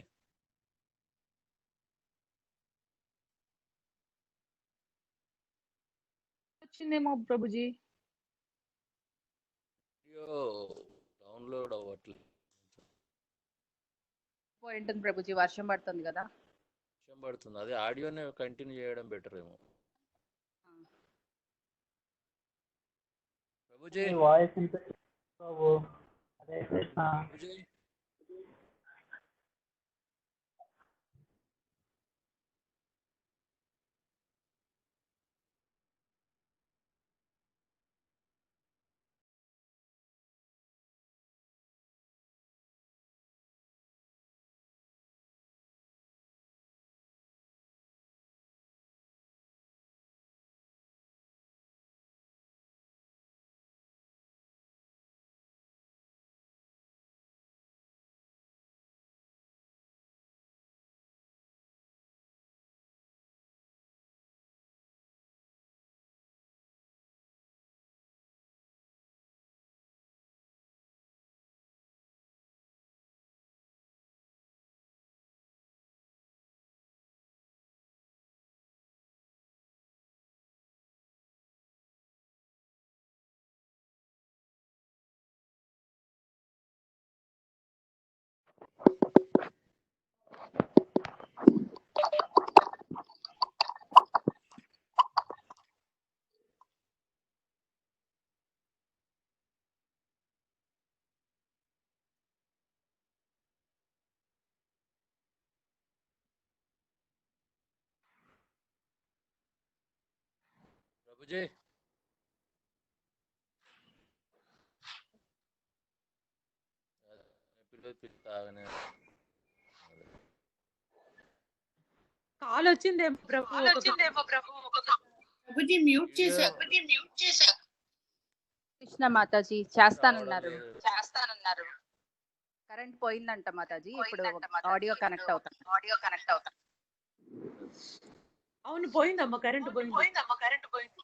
వచ్చిందేమో ప్రభుజీ. వీడియో డౌన్లోడ్ అవ్వట్లేదు. పోయింటుంది ప్రభుజీ, వర్షం పడుతుంది కదా. వర్షం పడుతుంది, అదే ఆడియోనే కంటిన్యూ చేయడం బెటర్ ఏమో. ప్రభుజీ మీ వాయిస్ బాబు అదే ప్రభుజీ ప్రభుజీ పిల్లలు తాగనే కాల్ వచ్చిందేమో ప్రభు. ప్రభుజీ మ్యూట్ చేశా. కృష్ణ మాతాజీ చేస్తానన్నారు. కరెంట్ పోయిందంట మాతాజీ, ఇప్పుడు ఆడియో కనెక్ట్ అవుతాం. అవును, పోయిందమ్మా, కరెంట్ పోయింది.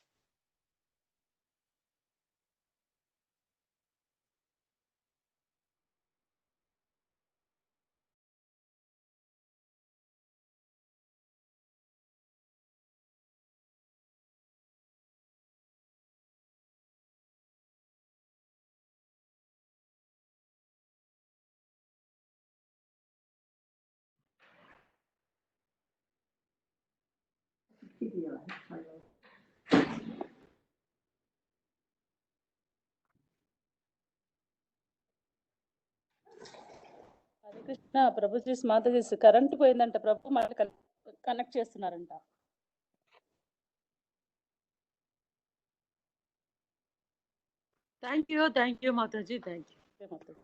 హరే కృష్ణ ప్రభుజీ, మాతాజీ కరెంట్ పోయిందంట ప్రభు, మళ్ళీ కనెక్ట్ చేస్తున్నారంట. Thank you Mataji, thank you Mataji.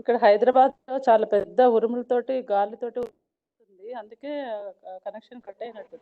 ఇక్కడ హైదరాబాద్ లో చాలా పెద్ద ఉరుములతోటి గాలితోటి ఉంటుంది, అందుకే కనెక్షన్ కట్ అయినట్టు.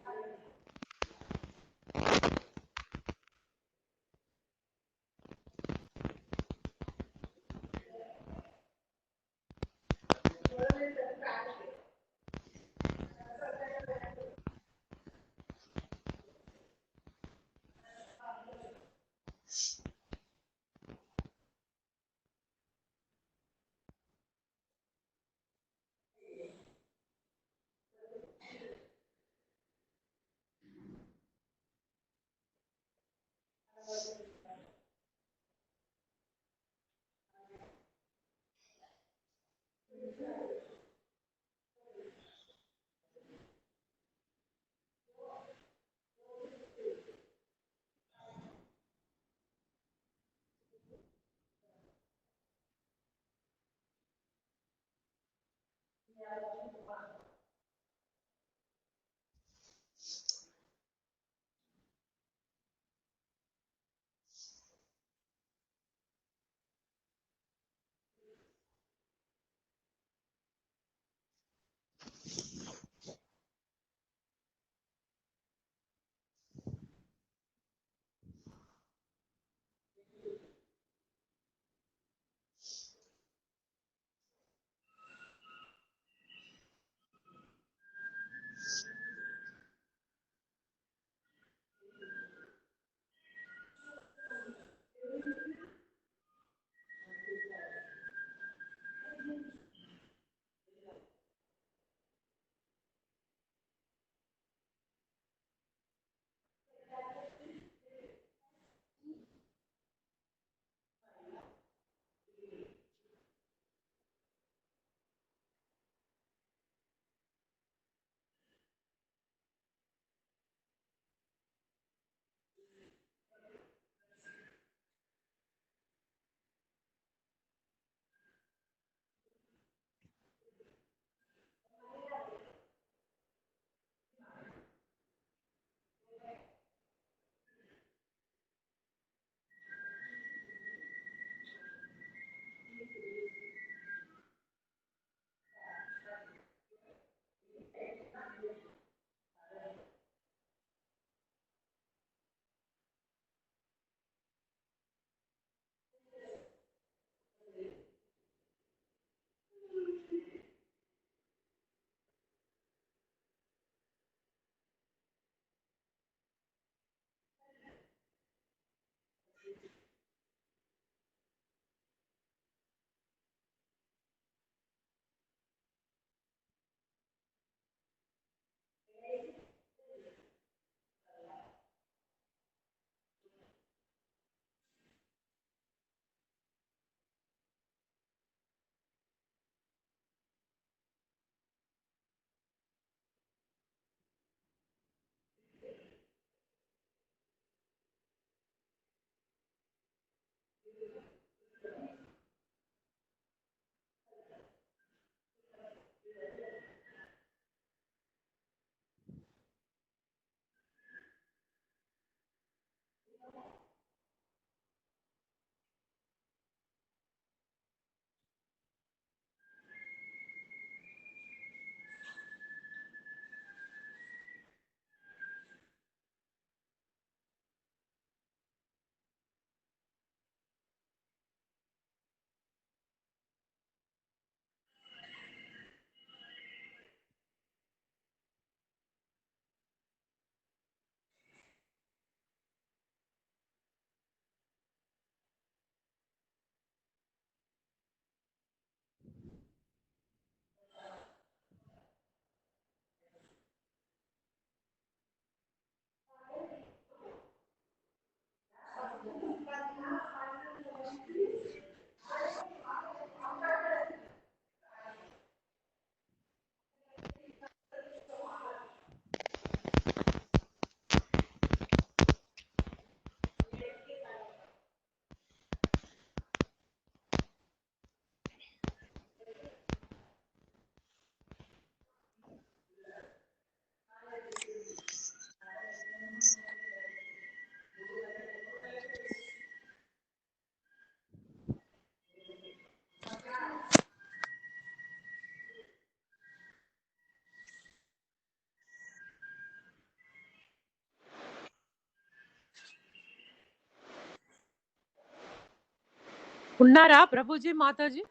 ఉన్నారా ప్రభుజీ మాతాజీ?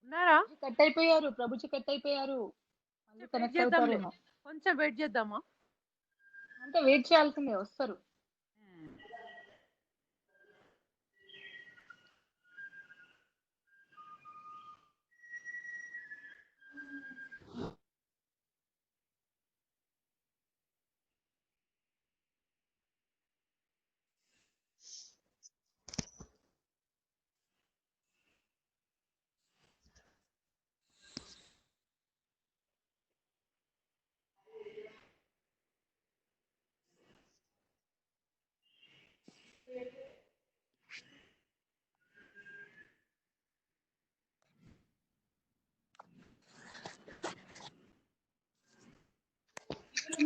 ఉన్నారా? కట్ అయిపోయారు, ప్రభుజీ కట్ అయిపోయారు. మళ్ళీ వెయిట్ కనెక్ట్ చేద్దాంలే, అవుతారేమో. కొంచెం వెయిట్ చేద్దామా? అంటే వెయిట్ చేయాల్సిందే, వస్తారు.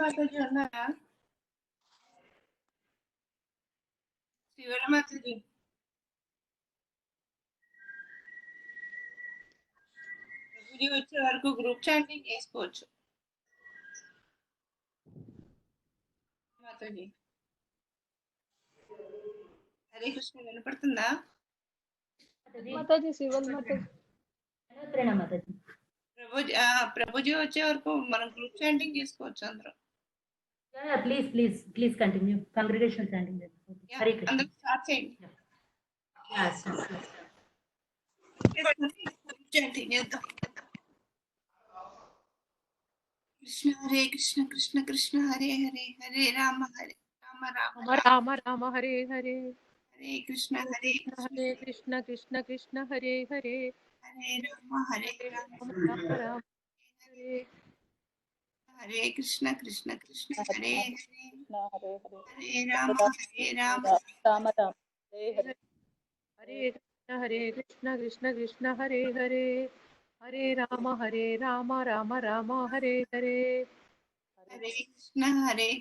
మాతాజీ ఉన్నారా? శివర మాతాజీ ప్రభుజీ వచ్చే వరకు గ్రూప్ చాటింగ్ చేసుకోవచ్చు. మాతాజీ హరే కృష్ణ వినపడుతుందా? మాతాజీ శివల్ మాతాజీ. ప్రభుజీ వచ్చే వరకు మనం గ్రూప్ చాటింగ్ చేసుకోవచ్చు అందరం. Please continue congregation chanting. Hare Krishna. అందరూ స్టార్ట్ చేయండి. గ్రూప్ చాటింగ్ చేద్దాం. కృష్ణ హరే కృష్ణ కృష్ణ కృష్ణ హరే హరే హరే రామ హరే రామ రామ రామ రామ హరే హరే, హరే కృష్ణ హరే హరే కృష్ణ కృష్ణ కృష్ణ హరే హరే, హరే రామ హరే రామ రామ రామ హరే. హరే కృష్ణ కృష్ణ కృష్ణ హరే హరే హరే హరే హరే రామ రామ రామ హరే హరే. హరే కృష్ణ కృష్ణ కృష్ణ హరే హరే, హరే రామ రామ రామ హరే హరే. హరే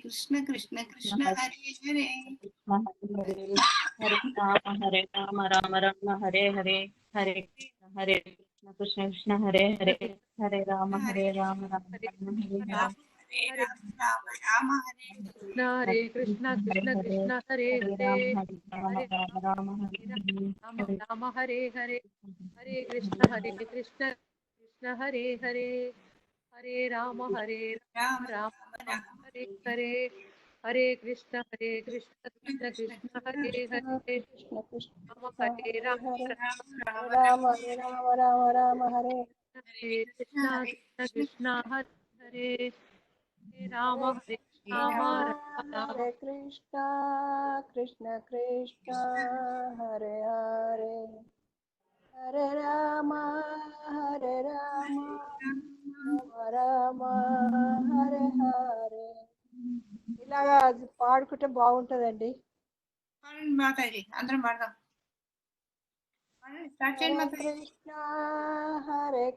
కృష్ణ కృష్ణ కృష్ణ హరే హరే హరే రామ రామ రామ హరే హరే, హరే కృష్ణ కృష్ణ కృష్ణ హరే హరే, హరే రామ రామ రామ హరే హరే. హరే రామ రామ రామ హరే కృష్ణ హరే కృష్ణ కృష్ణ కృష్ణ హరే హరే, హరే రామ రామ రామ హరే హరే, హరే కృష్ణ కృష్ణ హరే హరే, హరే రామ రామ రామ రామ హరే హరే, హరే కృష్ణ కృష్ణ కృష్ణ హరే హరే, కృష్ణ కృష్ణ రామ రామ రామ రామ హరే రామ రామ రామ హరే. హరే కృష్ణ కృష్ణ హరే హరే, హరే రామ రామ రామ. హరే కృష్ణ కృష్ణ కృష్ణ హరే హరే, హరే రామ రామ రామ హరే హరే. ఇలాగా పాడుకుంటే బాగుంటదండి. పాడండి మాతాజీ, అందరం పాడదాం. స్టార్ట్ చేయండి హరే మాతాజీ.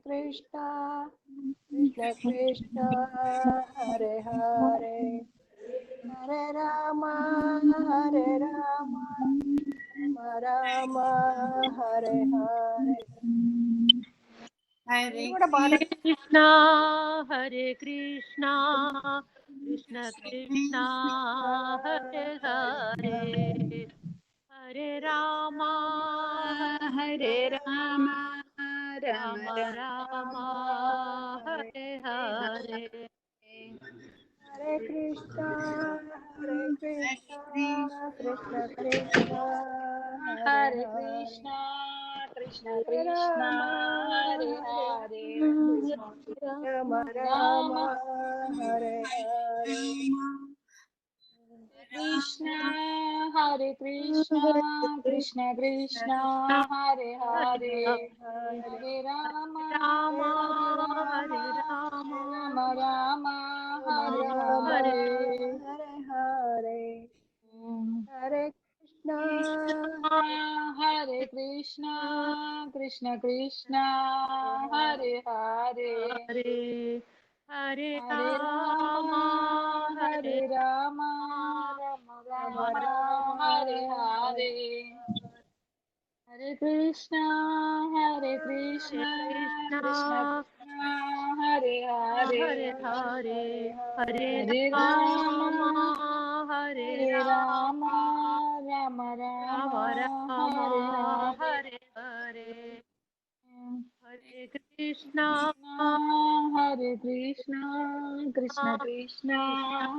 కృష్ణ కృష్ణ కృష్ణ హరే హరే, హరే రామ రామ రామ హరే హరే. హరే ఇది కూడా బాగా Krishna Hare Krishna Krishna Krishna Hare Hare, Hare Rama Rama Rama Hare Hare. Hare Krishna Krishna Krishna Hare Krishna Krishna Krishna Hare Hare, Rama Rama Hare Hare. Krishna Hare Krishna Krishna Krishna Hare Hare, Hare Rama Rama Rama Rama Hare Hare, Hare Hare. Hare Krishna Hare Krishna Krishna Krishna Hare Hare, Hare Hare Hare Rama Hare Rama Rama Rama Hare Hare. Hare Krishna Krishna Krishna Hare Hare, Hare Hare, Hare Hare Rama Rama Hare Hare Rama Rama Rama Rama Rama Hare Rama Hare Hare Hare Hare Krishna Hare Krishna Krishna Krishna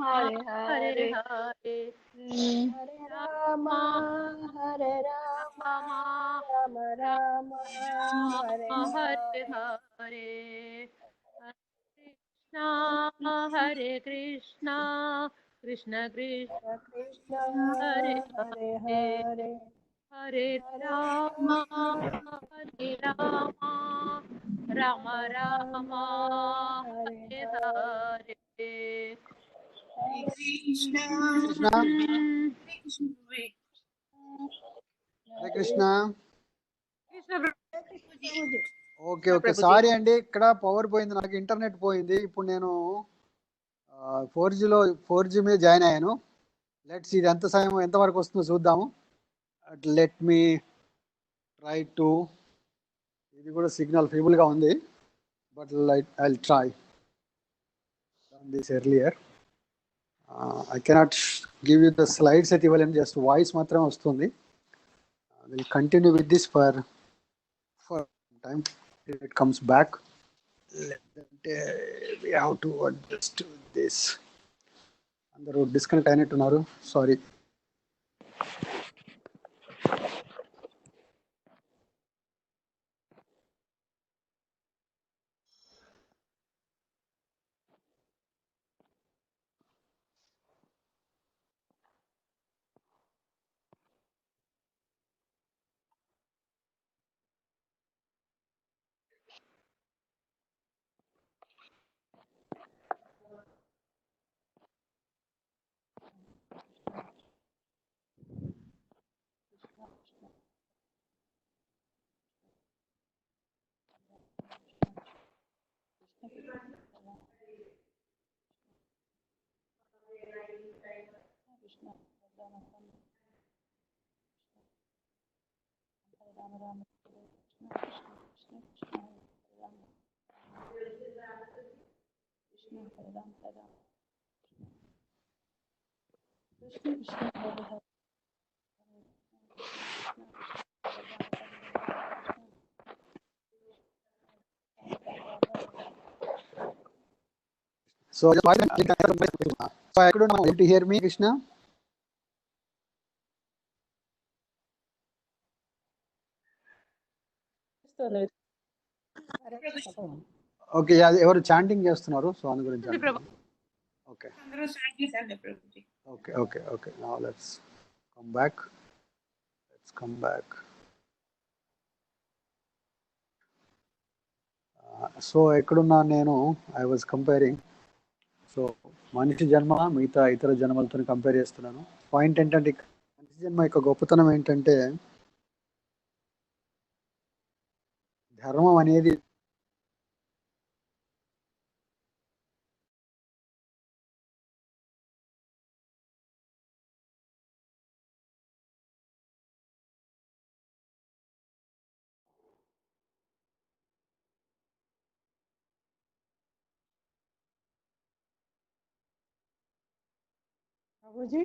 Hare Hare Hare Hare Hare Rama Hare Rama Rama Rama Rama Hare Hare Hare Hare Hare Krishna Krishna Krishna Krishna Hare Hare Hare Hare Hare Hare Rama Hare Rama Rama Rama Hare Hare Hare Hare Hare Krishna Krishna Hare Krishna Prabhuji. Hare Krishna. Krishna Prabhuji. Okay okay, sorry అండి, ఇక్కడ పవర్ పోయింది, నాకు ఇంటర్నెట్ పోయింది. ఇప్పుడు నేను 4G మీద జాయిన్ అయ్యాను. లెట్స్ ఇది ఎంతవరకు వస్తుందో చూద్దాము. Let me try to. ఇది కూడా సిగ్నల్ ఫీబుల్గా ఉంది, but I try this earlier. I cannot give you the slides అయితే ఇవ్వలేము, జస్ట్ వాయిస్ మాత్రమే వస్తుంది. Will continue with this for time till it comes back. We have to adjust this. అందరూ disconnect అయినట్టున్నారు, sorry. So I couldn't know. Able to hear me, Krishna? Okay, అది ఎవరు chanting చేస్తున్నారు, so అందు గురించి okay అందరూ స్టార్ట్ చేశారు Prabhuji. Okay okay okay, now let's come back. So ఎక్కడున్నా నేను, ఐ వాజ్ కంపేరింగ్. సో మనిషి జన్మ మిగతా ఇతర జన్మలతో కంపేర్ చేస్తున్నాను. పాయింట్ ఏంటంటే, మనిషి జన్మ యొక్క గొప్పతనం ఏంటంటే, ధర్మం అనేది Prabhuji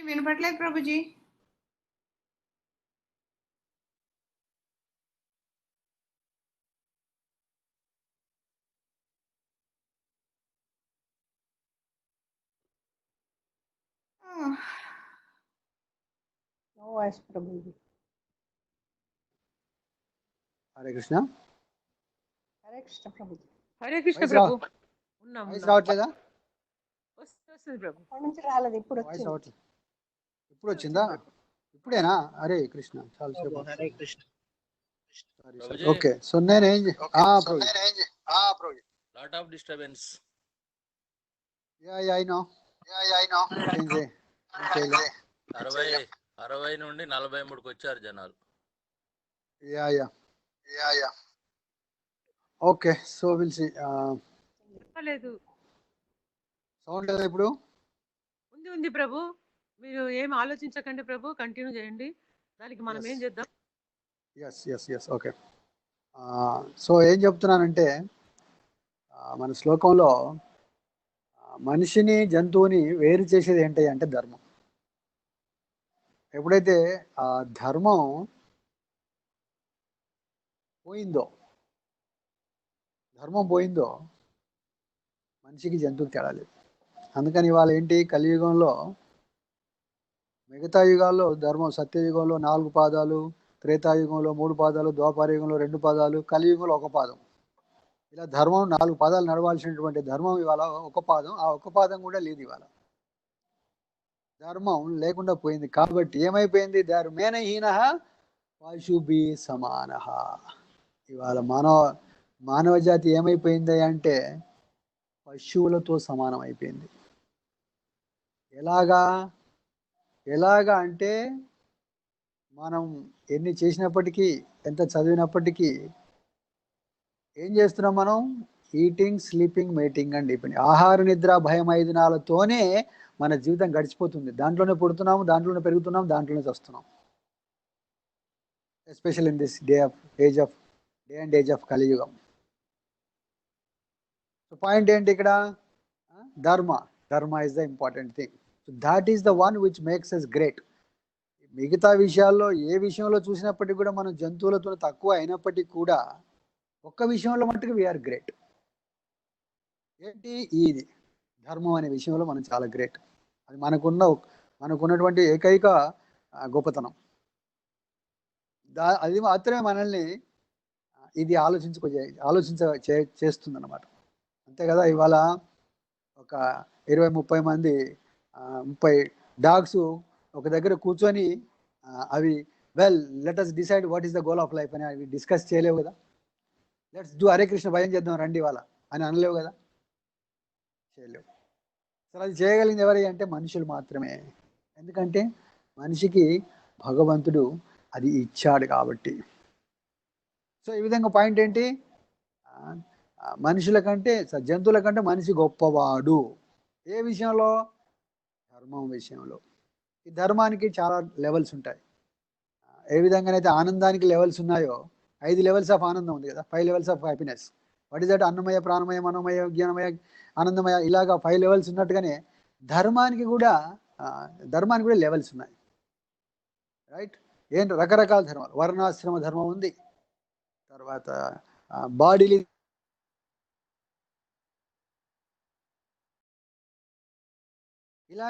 వినపట్లేదు Prabhuji. No voice Prabhuji. Hare Krishna. Hare Krishna Prabhuji. Hare Krishna voice ప్రభు. ఉన్నాం వాయిస్ ఉన్నాం. రావట్లేదా? వస్తుంది ప్రభు. అప్పటి నుంచి రాలేదు, ఇప్పుడు వాయిస్ వచ్చింది. రావట్లేదు, ఇప్పుడు వచ్చిందా? ఇప్పుడేనా? హరే కృష్ణ, చాలా సేపు. హరే కృష్ణ. ప్రభుజీ, ఓకే, సో నేనేం lot of disturbance. I know 60 నుండి 43కి వచ్చారు జనాలు. Okay, so we'll see. లేదు సౌండ్ లేదా ఇప్పుడు? ఉంది ప్రభు. మీరు ఏం ఆలోచించకండి ప్రభు, కంటిన్యూ చేయండి. దానికి మనం ఏం చేద్దాం? Yes okay. సో ఏం చెప్తున్నానంటే మన శ్లోకంలో మనిషిని జంతువుని వేరు చేసేది ఏంటి అంటే ధర్మం. ఎప్పుడైతే ఆ ధర్మం పోయిందో మనిషికి జంతువుకి తేడా లేదు. అందుకని ఇవాళ ఏంటి, కలియుగంలో మిగతా యుగాల్లో ధర్మం, సత్యయుగంలో 4 పాదాలు, త్రేతాయుగంలో 3 పాదాలు, ద్వాపరయుగంలో 2 పాదాలు, కలియుగంలో 1 పాదం. ఇలా ధర్మం 4 పాదాలు నడవాల్సినటువంటి ధర్మం ఇవాళ 1 పాదం. ఆ 1 పాదం కూడా లేదు. ఇవాళ ధర్మం లేకుండా పోయింది. కాబట్టి ఏమైపోయింది, ధర్మేణహీన పశుభి సమాన. ఇవాళ మానవ జాతి ఏమైపోయింది అంటే పశువులతో సమానం అయిపోయింది. ఎలాగా అంటే మనం ఎన్ని చేసినప్పటికీ, ఎంత చదివినప్పటికీ ఏం చేస్తున్నాం మనం? Eating, sleeping, mating and depending. ఆహార, నిద్ర, భయం, 5 నాలతోనే మన జీవితం గడిచిపోతుంది. దాంట్లోనే పుడుతున్నాము, దాంట్లోనే పెరుగుతున్నాం, దాంట్లోనే చస్తున్నాం. Especial in this day and age of Kaliyugam. So point ఏంటి ఇక్కడ? Dharma is the important thing. So that is the one which makes us great. మిగతా విషయాల్లో ఏ విషయంలో చూసినప్పటికీ కూడా మనం జంతువులతో తక్కువ అయినప్పటికీ కూడా ఒక్క విషయంలో మట్టుకు వీఆర్ గ్రేట్. ఏంటి? ఇది ధర్మం అనే విషయంలో మనం చాలా గ్రేట్. అది మనకున్నటువంటి ఏకైక గొప్పతనం. అది మాత్రమే మనల్ని ఇది ఆలోచించ చేస్తుంది అన్నమాట. అంతే కదా. ఇవాళ ఒక 20-30 మంది 30 డాగ్స్ ఒక దగ్గర కూర్చొని అవి let us decide what is the goal of life అని అవి డిస్కస్ చేయలేవు కదా. లెట్స్ డూ హరే కృష్ణ భయం చేద్దాం రండి వాళ్ళ అని అనలేవు కదా, చేయలేవు. అసలు అది చేయగలిగింది ఎవరి అంటే మనుషులు మాత్రమే. ఎందుకంటే మనిషికి భగవంతుడు అది ఇచ్చాడు కాబట్టి. సో ఈ విధంగా పాయింట్ ఏంటి, మనుషుల కంటే జంతువుల కంటే మనిషి గొప్పవాడు. ఏ విషయంలో? ధర్మం విషయంలో. ఈ ధర్మానికి చాలా లెవెల్స్ ఉంటాయి. ఏ విధంగానైతే ఆనందానికి లెవెల్స్ ఉన్నాయో 5 లెవెల్స్ ఆఫ్ ఆనందం ఉంది కదా, 5 levels of happiness. What is that? అన్నమయ, ప్రాణమయ, మనోమయ, జ్ఞానమయ, ఆనందమయ, ఇలాగా 5 లెవెల్స్ ఉన్నట్టుగానే ధర్మానికి కూడా లెవెల్స్ ఉన్నాయి. రైట్? ఏంటి? రకరకాల ధర్మాలు. వర్ణాశ్రమ ధర్మం ఉంది, తర్వాత బాడీలి ఇలా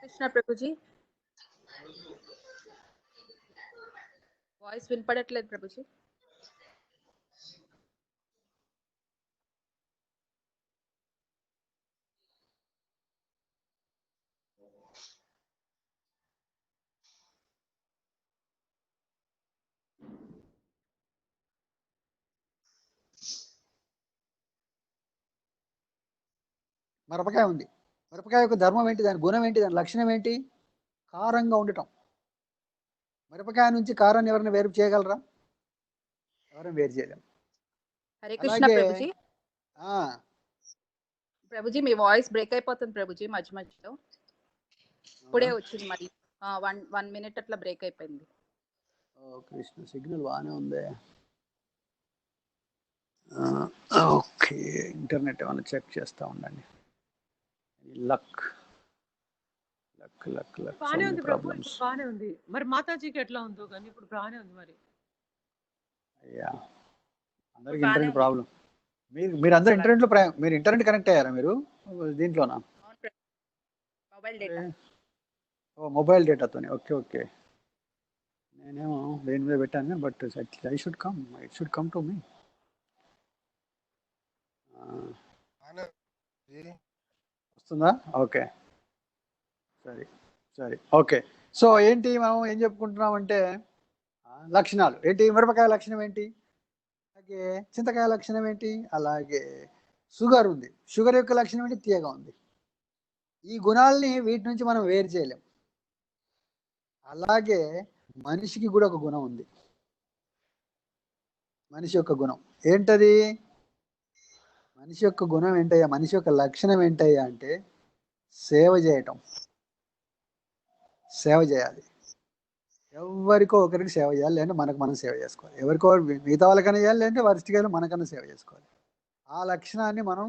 కృష్ణ ప్రభుజీ, వాయిస్ వినపడట్లేదు ప్రభుజీ. మిరపకాయ ఉంది. మిరపకాయ యొక్క ధర్మం ఏంటి? దాని గుణం ఏంటి? దాని లక్షణం ఏంటి? కారంగా ఉండటం. మిరపకాయ నుంచి కారాన్ని ఎవరైనా వేరు చేయగలరా? ఎవరైనా వేరు చేయలేము. హరే కృష్ణ ప్రభుజీ. ప్రభుజీ మీ వాయిస్ బ్రేక్ అయిపోతుంది ప్రభుజీ మధ్యలో. ఇప్పుడే వచ్చింది మరి 1 minute అట్లా బ్రేక్ అయిపోయింది. కృష్ణ సిగ్నల్ బాగానే ఉంది. ఓకే, ఇంటర్నెట్ ఏమైనా చెక్ చేస్తూ ఉండండి. లక్ బానే ఉంది ప్రభు, బానే ఉంది. మరి మాతాజీకి ఎట్లా ఉందో కానీ ఇప్పుడు బానే ఉంది. మరి అయ్యా అందరికి ఇంటర్నెట్ ప్రాబ్లం. మీరు అందరూ మీరు ఇంటర్నెట్ కనెక్ట్ అయ్యారా మీరు దీంట్లోనా? మొబైల్ డేటాతోనే. ఓకే. నేనేమో దేని మీద పెట్టాను, but it should come to me. వస్తుందా? ఓకే, సరే. ఓకే. సో ఏంటి మనం ఏం చెప్పుకుంటున్నాం అంటే లక్షణాలు ఏంటి? మిరపకాయ లక్షణం ఏంటి? అలాగే చింతకాయ లక్షణం ఏంటి? అలాగే షుగర్ ఉంది. షుగర్ యొక్క లక్షణం ఏంటి? తీయగా ఉంది. ఈ గుణాలని వీటి నుంచి మనం వేరు చేయలేం. అలాగే మనిషికి కూడా ఒక గుణం ఉంది. మనిషి యొక్క గుణం ఏంటది? మనిషి యొక్క గుణం ఏంటయ్యా? మనిషి యొక్క లక్షణం ఏంటయ్యా అంటే సేవ చేయటం. సేవ చేయాలి. ఎవరికో ఒకరికి సేవ చేయాలి, లేదంటే మనకు మనం సేవ చేసుకోవాలి. ఎవరికో మిగతా వాళ్ళకన్నా చేయాలి, లేదంటే వరిష్టిగా మనకన్నా సేవ చేసుకోవాలి. ఆ లక్షణాన్ని మనం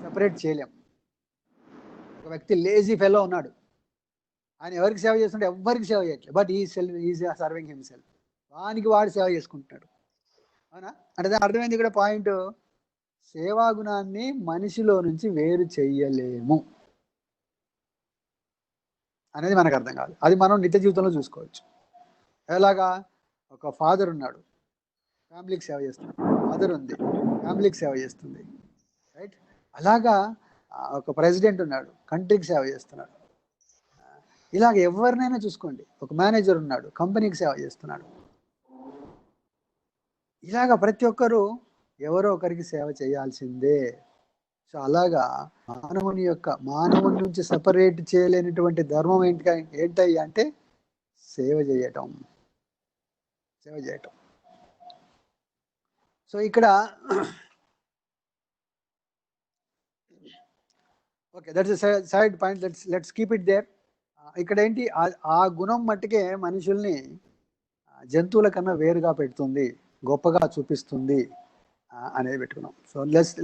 సెపరేట్ చేయలేం. ఒక వ్యక్తి లేజీ ఫెలో ఉన్నాడు, ఆయన ఎవరికి సేవ చేస్తుంటే ఎవరికి సేవ చేయట్లేదు, బట్ ఈజ్ సర్వింగ్ హిమ్సెల్ఫ్. వానికి వాడు సేవ చేసుకుంటున్నాడు. అవునా? అంటే దాని అర్థమైంది ఇక్కడ పాయింట్. సేవా గుణాన్ని మనిషిలో నుంచి వేరు చెయ్యలేము అనేది మనకు అర్థం కాదు. అది మనం నిత్య జీవితంలో చూసుకోవచ్చు. ఎలాగా? ఒక ఫాదర్ ఉన్నాడు, ఫ్యామిలీకి సేవ చేస్తున్నాడు. మదర్ ఉంది, ఫ్యామిలీకి సేవ చేస్తుంది. రైట్? అలాగా ఒక ప్రెసిడెంట్ ఉన్నాడు, కంట్రీకి సేవ చేస్తున్నాడు. ఇలాగ ఎవరినైనా చూసుకోండి. ఒక మేనేజర్ ఉన్నాడు, కంపెనీకి సేవ చేస్తున్నాడు. ఇలాగ ప్రతి ఒక్కరూ ఎవరో ఒకరికి సేవ చేయాల్సిందే. సో అలాగా మానవుని నుంచి సపరేట్ చేయలేనటువంటి ధర్మం ఏంటయ్యా అంటే సేవ చేయటం. సేవ చేయటం. సో ఇక్కడ okay, that's side point. Let's keep it there. ఇక్కడ ఏంటి? ఆ గుణం మట్టుకే మనుషుల్ని జంతువుల కన్నా వేరుగా పెడుతుంది, గొప్పగా చూపిస్తుంది అనేది పెట్టుకున్నాం. So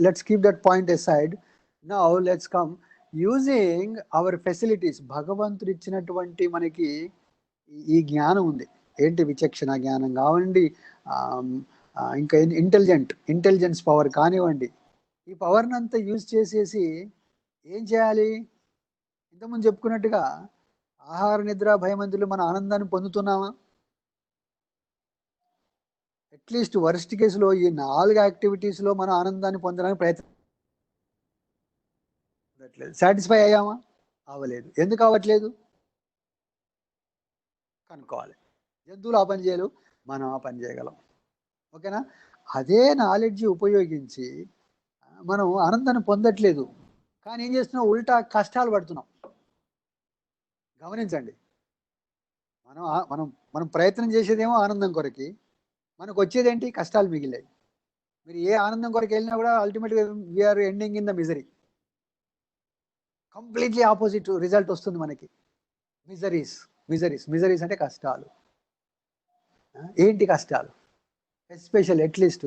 let's keep that point aside. Now let's come using hour facilities. భగవంతుడు ఇచ్చినటువంటి మనకి ఈ జ్ఞానం ఉంది. ఏంటి? విచక్షణ జ్ఞానం కావండి, ఇంకా ఇంటెలిజెన్స్ పవర్ కానివ్వండి. ఈ పవర్ని అంతా యూజ్ చేసేసి ఏం చేయాలి? ఇంతకుముందు చెప్పుకున్నట్టుగా ఆహార నిద్ర భయమంతులు మన ఆనందాన్ని పొందుతున్నామా? అట్లీస్ట్ వరస్ట్ కేసులో ఈ 4 యాక్టివిటీస్లో మనం ఆనందాన్ని పొందడానికి ప్రయత్నం సాటిస్ఫై అయ్యామా? అవ్వలేదు. ఎందుకు అవ్వట్లేదు? కనుక్కోవాలి. జంతువులు ఆ పని చేయలేవు, మనం ఆ పని చేయగలం. ఓకేనా? అదే నాలెడ్జ్ ఉపయోగించి మనం ఆనందాన్ని పొందట్లేదు, కానీ ఏం చేస్తున్నాం? ఉల్టా కష్టాలు పడుతున్నాం. గమనించండి. మనం ప్రయత్నం చేసేదేమో ఆనందం కొరకి, మనకు వచ్చేదేంటి? కష్టాలు మిగిలాయి. మీరు ఏ ఆనందం కొరకు వెళ్ళినా కూడా అల్టిమేట్గా we are ending in the misery. Completely opposite result వస్తుంది మనకి. మిజరీస్ అంటే కష్టాలు. ఏంటి కష్టాలు? ఎస్పెషల్ అట్లీస్ట్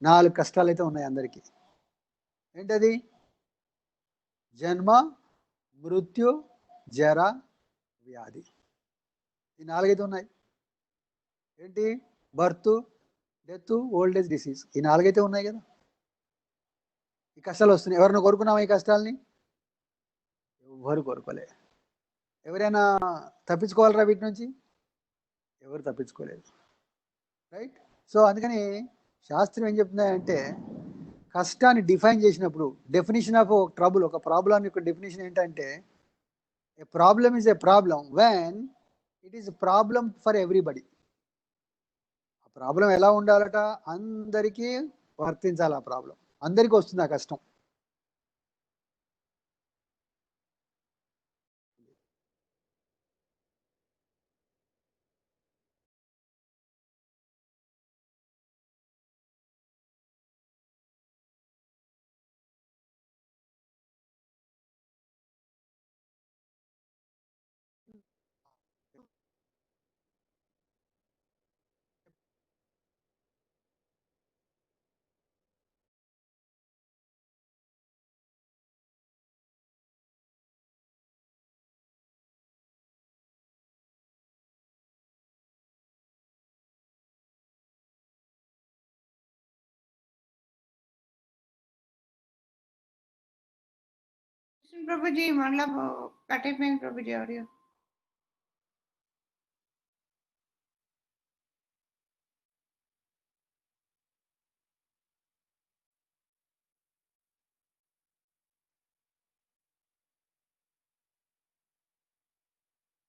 4 కష్టాలు అయితే ఉన్నాయి అందరికీ. ఏంటది? జన్మ, మృత్యు, జర, వ్యాధి. ఈ 4 అయితే ఉన్నాయి. ఏంటి? Birth, death, old age, disease. ఈ 4 అయితే ఉన్నాయి కదా. ఈ కష్టాలు వస్తున్నాయి. ఎవరైనా కోరుకున్నామా ఈ కష్టాలని? ఎవరు కోరుకోలే. ఎవరైనా తప్పించుకోవాలరా వీటి నుంచి? ఎవరు తప్పించుకోలేదు. రైట్? సో అందుకని శాస్త్రం ఏం చెప్తున్నాయంటే, కష్టాన్ని డిఫైన్ చేసినప్పుడు డెఫినేషన్ ఆఫ్ ట్రబుల్, ఒక ప్రాబ్లం యొక్క డెఫినేషన్ ఏంటంటే, a problem is a problem when it is problem for everybody. ఆ ప్రాబ్లం ఎలా ఉండాలట? అందరికీ వర్తించాలి. ఆ ప్రాబ్లం అందరికీ వస్తుంది ఆ కష్టం. प्रभु जी मतलब कटे पे प्रभु जी audio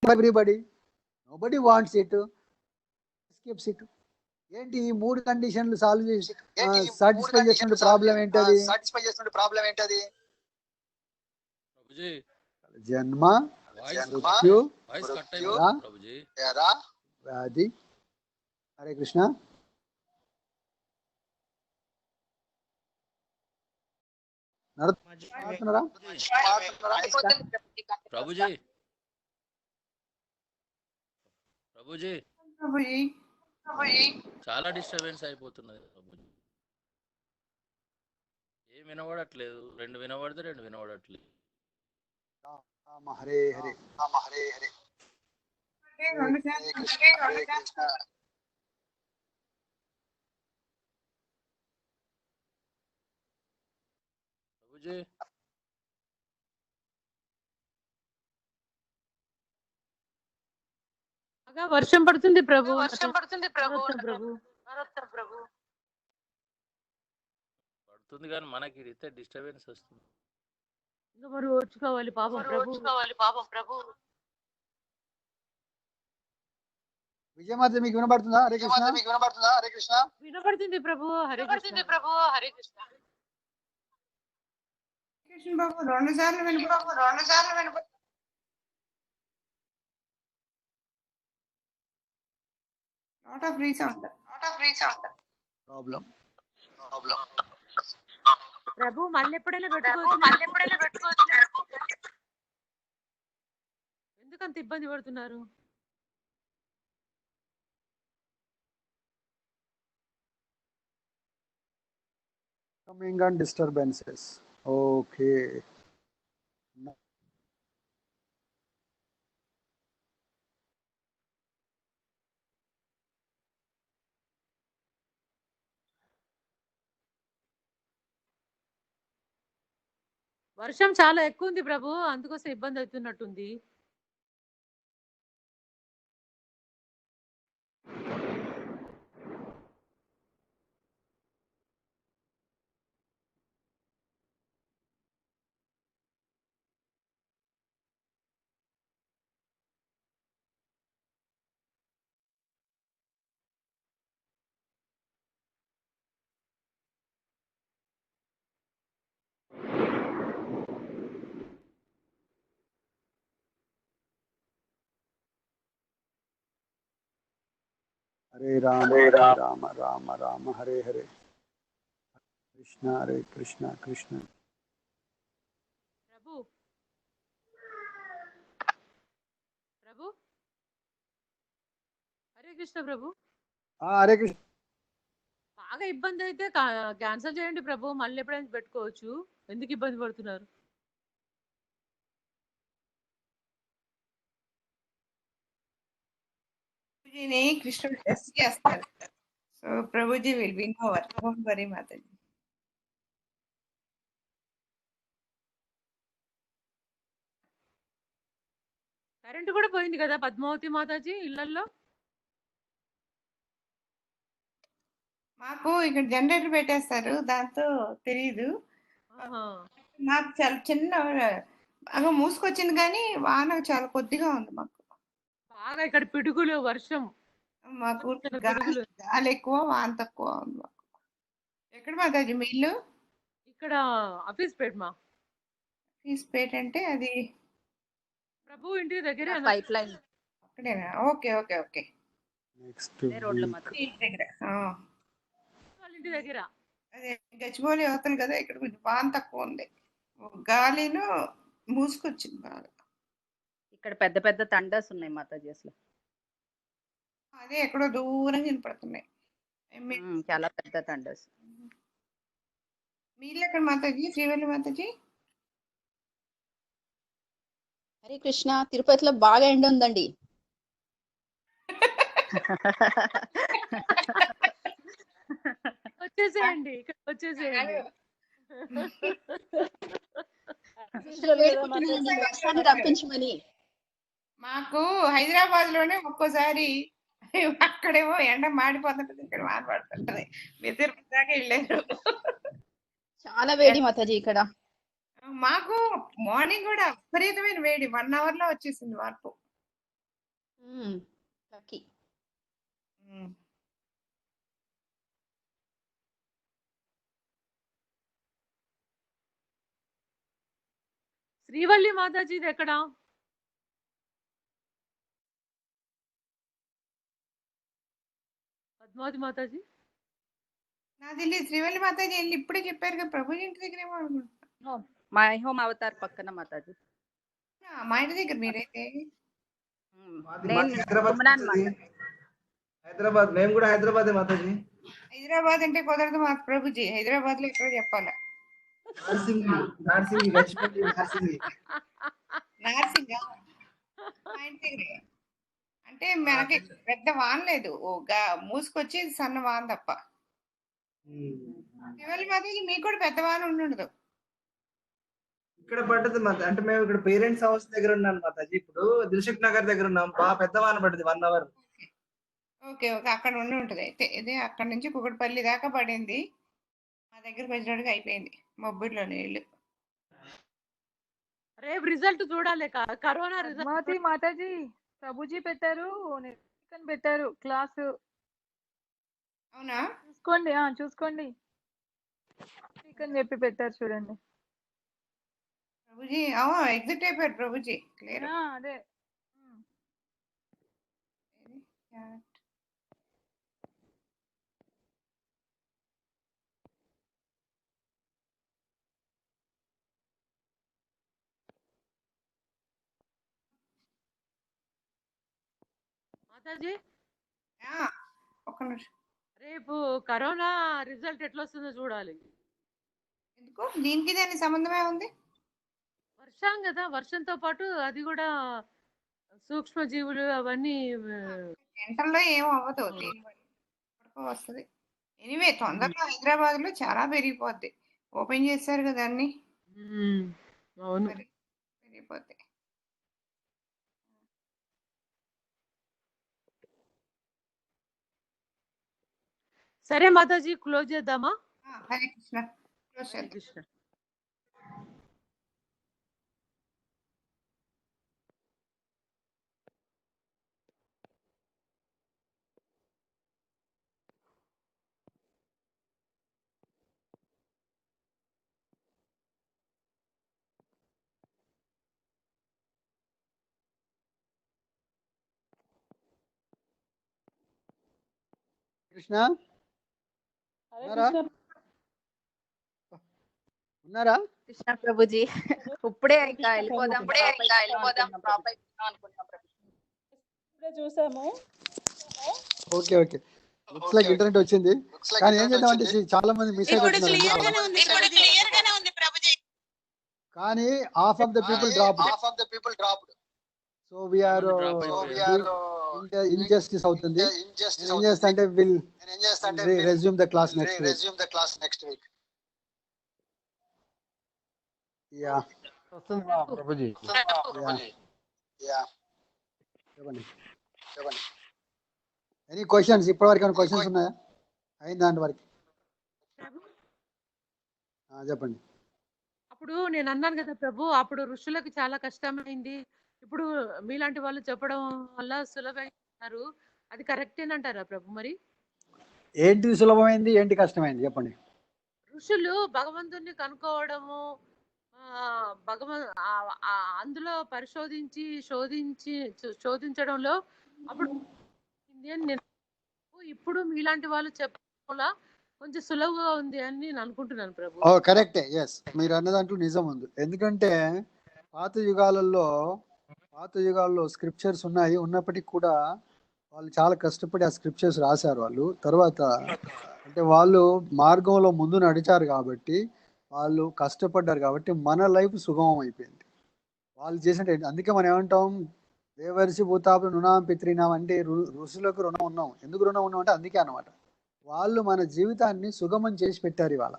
Everybody, nobody wants it, escapes it. ఏంటి ఈ 3 కండిషన్లు సాల్వ్ చేసి సాటిస్ఫై చేసిన ప్రాబ్లం ఏంటది? ప్రభుజీ జన్మ, వాయిస్ మృత్యు, వాయిస్ కట్ అయిపోతుంది ప్రభుజీ. వ్యాధి. హరే కృష్ణ. నడుస్తున్నారా? ప్రభుజీ ప్రభుజీ ప్రభుజీ చాలా డిస్టర్బెన్స్ అయిపోతున్నది ప్రభుజీ. ఏం వినబడట్లేదు, 2 వినబడితే 2 వినబడట్లేదు. రామ హరే హరే. హరే కృష్ణ. ప్రభుజీ బాగా వర్షం పడుతుంది ప్రభు. పడుతుంది కానీ మనకి ఇదే డిస్టర్బెన్స్ వస్తుంది. ఇంకా మరి ఓర్చుకోవాలి పాపం ప్రభు. విజయమాత మీకు వినబడుతుందా? హరే కృష్ణ. వినపడుతుంది ప్రభు. హరే కృష్ణ. కృష్ణ బాబు 2 సార్లు వినపడు. Lot of resound. ప్రాబ్లం. ప్రభు మళ్ళీ ఎప్పుడైనా పెట్టుకోవచ్చు. ఎందుకు అంత ఇబ్బంది పడుతున్నారు? Coming on disturbances. Okay. వర్షం చాలా ఎక్కువ ఉంది ప్రభు, అందుకోసం ఇబ్బంది అవుతున్నట్టుంది. హరే రామ రామ రామ రామ హరే హరే. కృష్ణ హరే కృష్ణ కృష్ణ. ప్రభు హరే కృష్ణ ప్రభు. హరే కృష్ణ. బాగా ఇబ్బంది అయితే క్యాన్సిల్ చేయండి ప్రభు, మళ్ళీ ఎప్పుడైనా పెట్టుకోవచ్చు. ఎందుకు ఇబ్బంది పడుతున్నారు? ప్రభుజీని కృష్ణుడు టెస్ట్ చేస్తారు. So Prabhuji will win over. Don't worry Mataji. Current కూడా పోయింది కదా పద్మావతి మాతాజీ ఇళ్లలో? మాకు ఇక్కడ జనరేటర్ పెట్టేస్తారు, దాంతో తెలియదు. మాకు చాలా చిన్న బాగా మూసుకొచ్చింది కానీ వాన చాలా కొద్దిగా ఉంది మాకు. బాగా ఇక్కడ పిడుగులు వర్షం. మాకు గాలి ఎక్కువ, వాన తక్కువ ఉంది మాకు. ఎక్కడ మాతాజీ మీ ఇల్లు? ఇక్కడ ఆఫీస్ పేట. మా ఆఫీస్ పేట అంటే అది ప్రభు ఇంటి దగ్గర పైప్ లైన్ అక్కడేనా? Okay okay okay. నెక్స్ట్ రోడ్ల మధ్య దగ్గర వాళ్ళ ఇంటి దగ్గర. అదే గచ్చిబౌలి అవుతుంది కదా, ఇక్కడ కొంచెం వాన తక్కువ ఉంది, గాలిను మూసుకొచ్చింది బాగా. ఇక్కడ పెద్ద పెద్ద తండాస్ ఉన్నాయి మాతాజీ అసలు. అదే ఎక్కడో దూరం వినపడుతున్నాయి. చాలా పెద్ద తండాస్. మీ ఇల్లు ఎక్కడ మాతాజీ? శ్రీవల్లి మాతాజీ. హరే కృష్ణ. తిరుపతిలో బాగా ఎండ ఉందండి. వచ్చేసేయండి, ఇక్కడ వచ్చేసేయండి. వర్షాన్ని రప్పించమని. మాకు హైదరాబాద్ లోనే ఒక్కోసారి అక్కడేమో ఎండ మాడిపోతుంటది, ఇక్కడ వాన పడుతుంటది. మీరు తిరుపతి దాకా వెళ్ళారు. చాలా వేడి మాతాజీ ఇక్కడ. మాకు మార్నింగ్ కూడా విపరీతమైన వేడి, 1 hour లో వచ్చేసింది మార్పు. శ్రీవల్లి మాతాజీది ఎక్కడ? పద్మావతి మాతాజీ నాకు తెలియదు. శ్రీవల్లి మాతాజీ వెళ్ళి ఇప్పుడే చెప్పారు కదా ప్రభుజీ ఇంటి దగ్గర ఏమో అనుకుంటా. మై హోమ్ అవతార్ పక్కన మాతాజీ. మా ఇంటి దగ్గర మీరైతే నేను కుమ్మరాన్ మాతాజీ. హైదరాబాద్, మేము కూడా హైదరాబాద్ మాతాజీ. హైదరాబాద్ అంటే కుదరదు మా ప్రభుజీ. హైదరాబాద్ లో ఎక్కడ చెప్పాలా? నార్సింగి లక్ష్మీ నార్సింగి. నార్సింగ్ మా ఇంటి దగ్గరే. అంటే మనకి పెద్ద వాన లేదు, మూసుకొచ్చి సన్న వాన తప్ప. శ్రీవల్లి మాతాజీ మీకు కూడా పెద్ద వాన ఉండదు. ఇక్కడ పడ్డది మాత, అంటే మేము ఇక్కడ పేరెంట్స్ హౌస్ దగ్గర ఉన్నాను మాతాజీ. ఇప్పుడు దిల్సుఖ్ నగర్ దగ్గర ఉన్నాం, బాగా పెద్ద వాన పడ్డది 1 hour. ఓకే ఓకే, అక్కడ ఉండి ఉంటుంది అయితే. ఇది అక్కడ నుంచి కుకట్పల్లి దాకా పడింది, మా దగ్గరకు వచ్చినట్టుగా అయిపోయింది మబ్బుల్లో నీళ్లు. రేపు రిజల్ట్ చూడాలి. కరోనా రిజల్ట్ పద్మావతి మాతాజీ ప్రభుజీ పెట్టారు, చికెన్ పెట్టారు క్లాసు. అవునా? చూసుకోండి, చూసుకోండి. చికెన్ చెప్పి పెట్టారు చూడండి. ప్రభుజీ ఎగ్జిట్ అయిపోయారు ప్రభుజీ. క్లియర్. అదే మాతాజీ ఒక్క నిమిషం. రేపు కరోనా రిజల్ట్ ఎట్లా వస్తుందో చూడాలి. ఎందుకు దీనికి దాని సంబంధమే ఉంది? వర్షం కదా, వర్షంతో పాటు అది కూడా సూక్ష్మ జీవులు అవన్నీ గంటల్లో ఏం అవ్వదు, వస్తుంది. ఎనివే తొందరగా హైదరాబాద్ లో చాలా పెరిగిపోద్ది. ఓపెన్ చేశారు కదా అన్ని. అవును, పెరిగిపోద్ది. సరే మాతాజీ క్లోజ్ చేద్దామా? హరే కృష్ణ. క్లోజ్ హరే చేద్దాం. కృష్ణ. కృష్ణ హరే ఉన్నారా? కృష్ణ ఉన్నారా? కృష్ణ ప్రభుజీ ఇప్పుడే ఇంకా వెళ్ళిపోదాం అనుకుంటున్నాం ప్రభుజీ. ఇప్పుడే చూసాము. Okay okay, looks like internet వచ్చింది. కానీ ఏం చేద్దామంటే చాలా మంది మిస్ అయిపోతున్నారు. కానీ half of the people dropped. So we are injustice అవుతుంది. ఏం చేస్తా అంటే we'll resume the class next week. Ya Prabhuji. చెప్పండి. Any questions? ఇప్పటివరకు ఏమైనా క్వశ్చన్స్ ఉన్నాయా? అయిందా అంత వరకు? చెప్పండి. అప్పుడు నేను అన్నాను కదా ప్రభు, అప్పుడు ఋషులకు చాలా కష్టమైంది, ఇప్పుడు మీలాంటి వాళ్ళు చెప్పడం వల్ల సులభమైనారు, అది కరెక్టేనంటారా ప్రభు? మరి ఏంటి సులభమైంది, ఏంటి కష్టమైంది చెప్పండి. ఋషులు భగవంతుని కనుక్కోవడము, అందులో శోధించడంలో అప్పుడు ఇప్పుడు మీలాంటి వాళ్ళు చెప్పడం కొంచెం సులభంగా ఉంది అని నేను అనుకుంటున్నాను ప్రభు. కరెక్టే. ఎస్, మీరు అన్న దాంట్లో నిజం ఉంది. ఎందుకంటే పాత యుగాల్లో స్క్రిప్చర్స్ ఉన్నప్పటికీ కూడా వాళ్ళు చాలా కష్టపడి ఆ స్క్రిప్చర్స్ రాశారు. వాళ్ళు తర్వాత అంటే వాళ్ళు మార్గంలో ముందు నడిచారు కాబట్టి, వాళ్ళు కష్టపడ్డారు కాబట్టి మన లైఫ్ సుగమం అయిపోయింది. వాళ్ళు చేసిన అందుకే మనం ఏమంటాం, దేవర్షి భూతాపు రుణాం పిత్రినాం అంటే ఋషులకు రుణం ఉన్నాం. ఎందుకు రుణం ఉన్నాం అంటే అందుకే అన్నమాట. వాళ్ళు మన జీవితాన్ని సుగమం చేసి పెట్టారు. ఇవాళ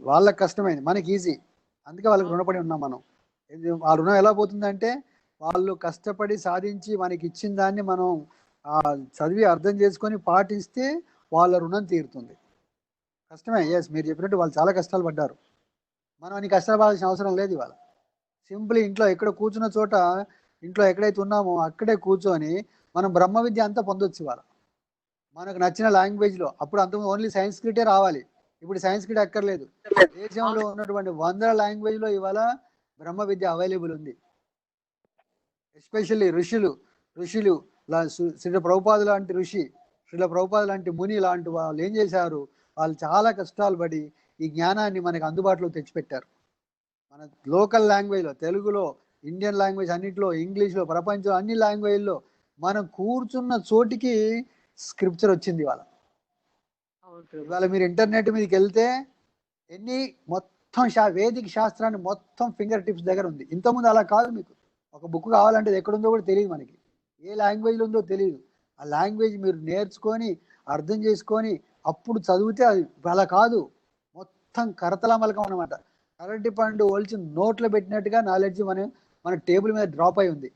వాళ్ళకి కష్టమైంది, మనకి ఈజీ. అందుకే వాళ్ళకి రుణపడి ఉన్నాం మనం. ఆ రుణం ఎలా పోతుందంటే, వాళ్ళు కష్టపడి సాధించి మనకి ఇచ్చిన దాన్ని మనం చదివి అర్థం చేసుకొని పాటిస్తే వాళ్ళ రుణం తీరుతుంది. కష్టమే. ఎస్, మీరు చెప్పినట్టు వాళ్ళు చాలా కష్టాలు పడ్డారు. మనం అన్ని కష్టాలు పడాల్సిన అవసరం లేదు. ఇవాళ సింపుల్ ఇంట్లో ఎక్కడ కూర్చున్న చోట, ఇంట్లో ఎక్కడైతే ఉన్నామో అక్కడే కూర్చొని మనం బ్రహ్మ విద్య అంతా పొందొచ్చు. ఇవాళ మనకు నచ్చిన లాంగ్వేజ్లో. అప్పుడు అంత ఓన్లీ సంస్కృతే రావాలి, ఇప్పుడు సంస్కృతి అక్కర్లేదు. దేశంలో ఉన్నటువంటి 100 లాంగ్వేజ్లో ఇవాళ బ్రహ్మ విద్య అవైలబుల్ ఉంది. ఎస్పెషల్లీ ఋషులు శ్రీల ప్రభుపాద లాంటి ఋషి, శ్రీల ప్రభుపాద లాంటి ముని లాంటి వాళ్ళు ఏం చేశారు, వాళ్ళు చాలా కష్టాలు పడి ఈ జ్ఞానాన్ని మనకు అందుబాటులో తెచ్చిపెట్టారు. మన లోకల్ లాంగ్వేజ్లో, తెలుగులో, ఇండియన్ లాంగ్వేజ్ అన్నింటిలో, ఇంగ్లీష్లో, ప్రపంచంలో అన్ని లాంగ్వేజ్లో మనం కూర్చున్న చోటికి స్క్రిప్చర్ వచ్చింది ఇవాళ. ఇవాళ మీరు ఇంటర్నెట్ మీదకి వెళ్తే మొత్తం వేదిక శాస్త్రాన్ని మొత్తం ఫింగర్ టిప్స్ దగ్గర ఉంది. ఇంతకుముందు అలా కాదు. మీకు ఒక బుక్ కావాలంటే అది ఎక్కడుందో కూడా తెలియదు, మనకి ఏ లాంగ్వేజ్లో ఉందో తెలియదు. ఆ లాంగ్వేజ్ మీరు నేర్చుకొని అర్థం చేసుకొని అప్పుడు చదివితే అది అలా కాదు, మొత్తం కరతలామలకం అనమాట. అరటి పండు ఒలిచి నోట్లో పెట్టినట్టుగా నాలెడ్జ్ మన టేబుల్ మీద డ్రాప్ అయి ఉంది.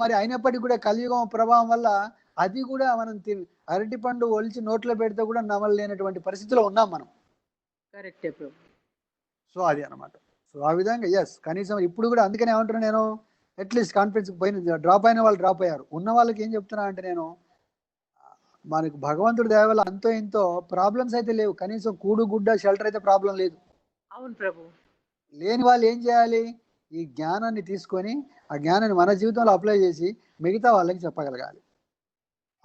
మరి అయినప్పటికీ కూడా కలియుగం ప్రభావం వల్ల అది కూడా మనం అరటి పండు ఒలిచి నోట్లో పెడితే కూడా నమ్మలేనటువంటి పరిస్థితిలో ఉన్నాం మనం. సో అది అనమాట. సో ఆ విధంగా ఎస్, కనీసం ఇప్పుడు కూడా అందుకనే ఏమంటున్నా నేను, అట్లీస్ట్ కాన్ఫరెన్స్ పోయిన డ్రాప్ అయిన వాళ్ళు డ్రాప్ అయ్యారు, ఉన్న వాళ్ళకి ఏం చెప్తున్నా అంటే నేను, మనకు భగవంతుడి దయ వల్ల అంతో ఇంతో ప్రాబ్లమ్స్ అయితే లేవు. కనీసం కూడు గుడ్డ షెల్టర్ అయితే ప్రాబ్లం లేదు. అవును ప్రభు. లేని వాళ్ళు ఏం చేయాలి, ఈ జ్ఞానాన్ని తీసుకొని ఆ జ్ఞానాన్ని మన జీవితంలో అప్లై చేసి మిగతా వాళ్ళకి చెప్పగలగాలి.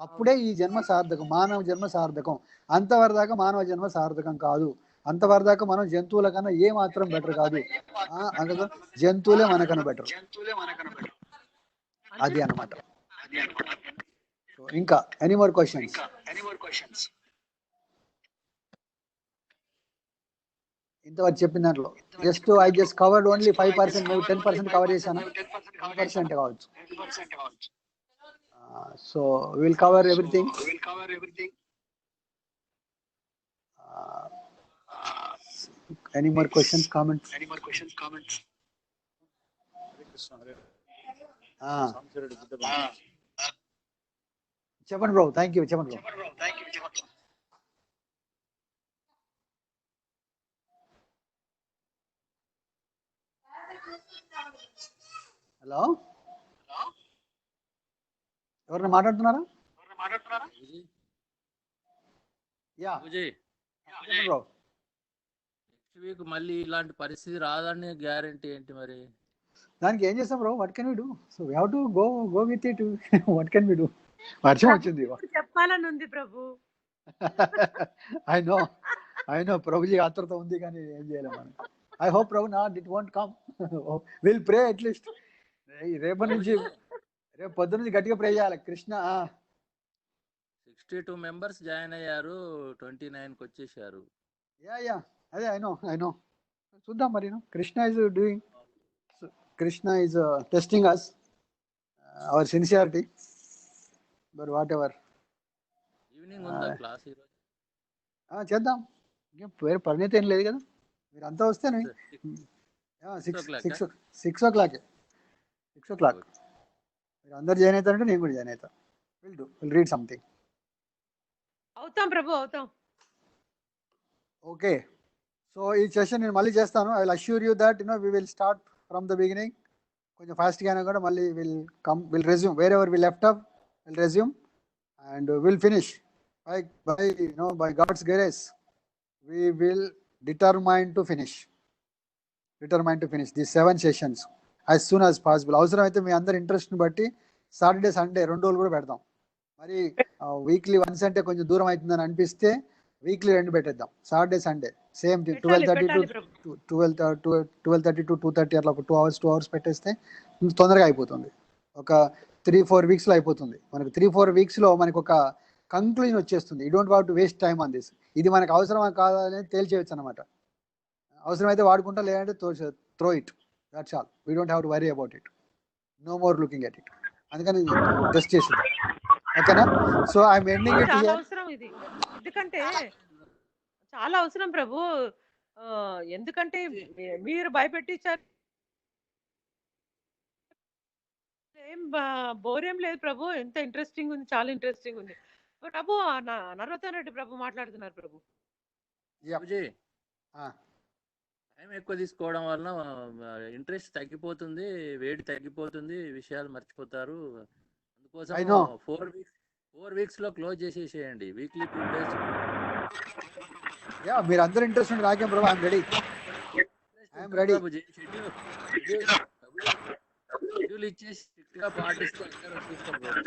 అప్పుడే ఈ జన్మ సార్థకం, మానవ జన్మ సార్థకం. అంతవరదాకా మానవ జన్మ సార్థకం కాదు. అంతవరదాకా మనం జంతువుల కన్నా ఏ మాత్రం బెటర్ కాదు, జంతువులే మనకన్నా బెటర్. అది అన్నమాట. ఇంకా ఎనీ మోర్ క్వశ్చన్స్? ఇంతవరకు చెప్పిన దాంట్లో ఐ జస్ట్ కవర్డ్ ఓన్లీ 5%, మేము 10% కవర్ చేశాను, 10% కావచ్చు. So will cover everything. Any more questions, comments? చెప్పండి బ్రో. Thank you. చెప్పండి బ్రో. హలో, ఎవరైనా మాట్లాడుతున్నారా? Yeah bro. నెక్స్ట్ వీక్ మళ్ళీ ఇలాంటి పరిస్థితి రాదని గ్యారంటీ ఏంటి మరి? దానికి ఏం చేస్తాం bro? What can we do? So we have to go with it. What can we do? వర్షం వచ్చింది. చెప్పాలని ఉంది ప్రభు. ఐ నో ప్రభుజీ ఆత్రత ఉంది, కానీ ఏం చేయలేం మనం. I hope Prabhu not it won't come. Will pray at least. రేపు పొద్దు నుంచి గట్టిగా ప్రే చేయాలి. కృష్ణ 62 మెంబర్స్ జాయిన్ అయ్యారు, 29కి వచ్చేసారు. యా అదే ఐ నో. చూద్దాం మరి. Krishna is testing us, our sincerity. But what ever. Evening ఉందా క్లాస్ ఈరోజు? చేద్దాం. వేరే పరిణితి ఏం లేదు కదా, మీరు అంతా వస్తేనే. 6 o'clock. మీరు అందరు జాయిన్ అవుతారంటే నేను కూడా జాయిన్ అవుతా. Will read something. అవుతాం ప్రభు, అవుతాం. ఓకే. సో ఈ సెషన్ నేను మళ్ళీ చేస్తాను. I will assure you that we will start from the beginning. కొంచెం ఫాస్ట్గా అయినా కూడా మళ్ళీ we'll resume wherever we left up. We'll resume and we'll finish by God's grace. We will determine to finish these 7 sessions as soon as possible. అవసరమైతే మీ అందరి ఇంట్రెస్ట్ని బట్టి Saturday Sunday 2 రోజులు కూడా పెడదాం. మరి వీక్లీ వన్స్ అంటే కొంచెం దూరం అవుతుందని అనిపిస్తే వీక్లీ 2 పెట్టేద్దాం. సాటర్డే సండే సేమ్ 12:30 to 2:30 అట్లా ఒక 2 hours పెట్టేస్తే తొందరగా అయిపోతుంది. ఒక 3-4 weeksలో అయిపోతుంది. మనకు 3-4 weeksలో మనకు ఒక కంక్లూజన్ వచ్చేస్తుంది. You don't want to waste time on this. ఇది మనకు అవసరమా కాదా అనేది తేల్చేయచ్చు అనమాట. అవసరమైతే వాడుకుంటా, లేదంటే throw it. That's all. We don't have to worry about it. No more looking at it. అందుకని టెస్ట్ చేసింది. ఓకేనా? So I'm ending it here. ఇది ఎందుకంటే చాలా అవసరం ప్రభు. ఎందుకంటే మీరు భయపెట్టించారు. ఏం బోరేం లేదు ప్రభు. ఎంత ఇంట్రెస్టింగ్ ఉంది, చాలా ఇంట్రెస్టింగ్ ఉంది ప్రభు. నరోత్తమ్ రెడ్డి ప్రభు మాట్లాడుతున్నారు ప్రభు. టైం ఎక్కువ తీసుకోవడం వలన ఇంట్రెస్ట్ తగ్గిపోతుంది, వేడి తగ్గిపోతుంది, విషయాలు మర్చిపోతారు. అందుకోసం 4 weeks లో క్లోజ్ చేసేసేయండి. వీక్లీ 2 days యా మీరు అందరూ ఇంట్రెస్ట్ ఉంటే రాకేం Prabhu, I'm ready. I'm ready. Prabhuji schedule ఇచ్చేసి స్ట్రిక్ట్ గా పాటిస్తూ అందరూ చూస్తాం ప్రభు.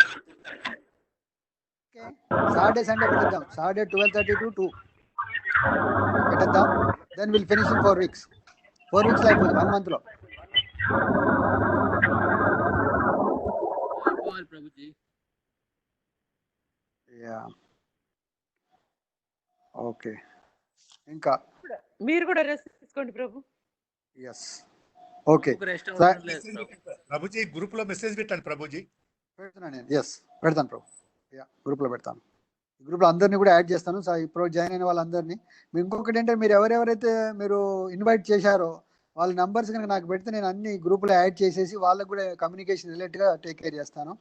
సాటర్డే సండే పెట్టేద్దాం. సాటర్డే 12:30 to 2 పెట్టేద్దాం. Then we'll finish in 4 weeks. 4 weeks లో అయిపోతుంది, 1 month లో. అయిపోవాలి ప్రభుజీ. Yeah okay. ఇంకా మీరు కూడా రెస్ట్ తీసుకోండి ప్రభు. ఎస్ ఓకే రెస్ట్ అవసరం లేదు ప్రభు. ప్రభుజీ గ్రూప్ లో మెసేజ్ పెట్టండి ప్రభుజీ. పెడుతున్నాను నేను. ఎస్ పెడతాను ప్రభు. యా గ్రూప్లో పెడతాను. గ్రూప్లో అందరినీ కూడా యాడ్ చేస్తాను. సో ఇప్పుడు జాయిన్ అయిన వాళ్ళందరినీ. మీరు ఇంకొకటి ఏంటంటే మీరు ఎవరెవరైతే మీరు ఇన్వైట్ చేశారో వాళ్ళ నంబర్స్ కనుక నాకు పెడితే నేను అన్ని గ్రూపులో యాడ్ చేసేసి వాళ్ళకు కూడా కమ్యూనికేషన్ రిలేటెడ్గా టేక్ కేర్ చేస్తాను.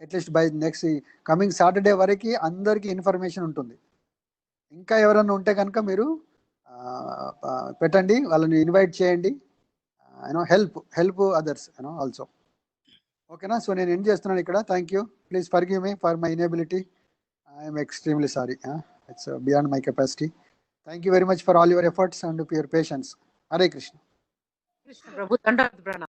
At least by next coming Saturday వరకు అందరికీ ఇన్ఫర్మేషన్ ఉంటుంది. ఇంకా ఎవరైనా ఉంటే కనుక మీరు పెట్టండి, వాళ్ళని ఇన్వైట్ చేయండి. Help others also. ఓకేనా? సో నేను ఎండ్ చేస్తున్నాను ఇక్కడ. Thank you. Please forgive me for my inability. I'm extremely sorry. It's beyond my capacity. Thank you very much for all your efforts and for your patience. Hare Krishna. Krishna ప్రభు దండాలు ప్రణామం.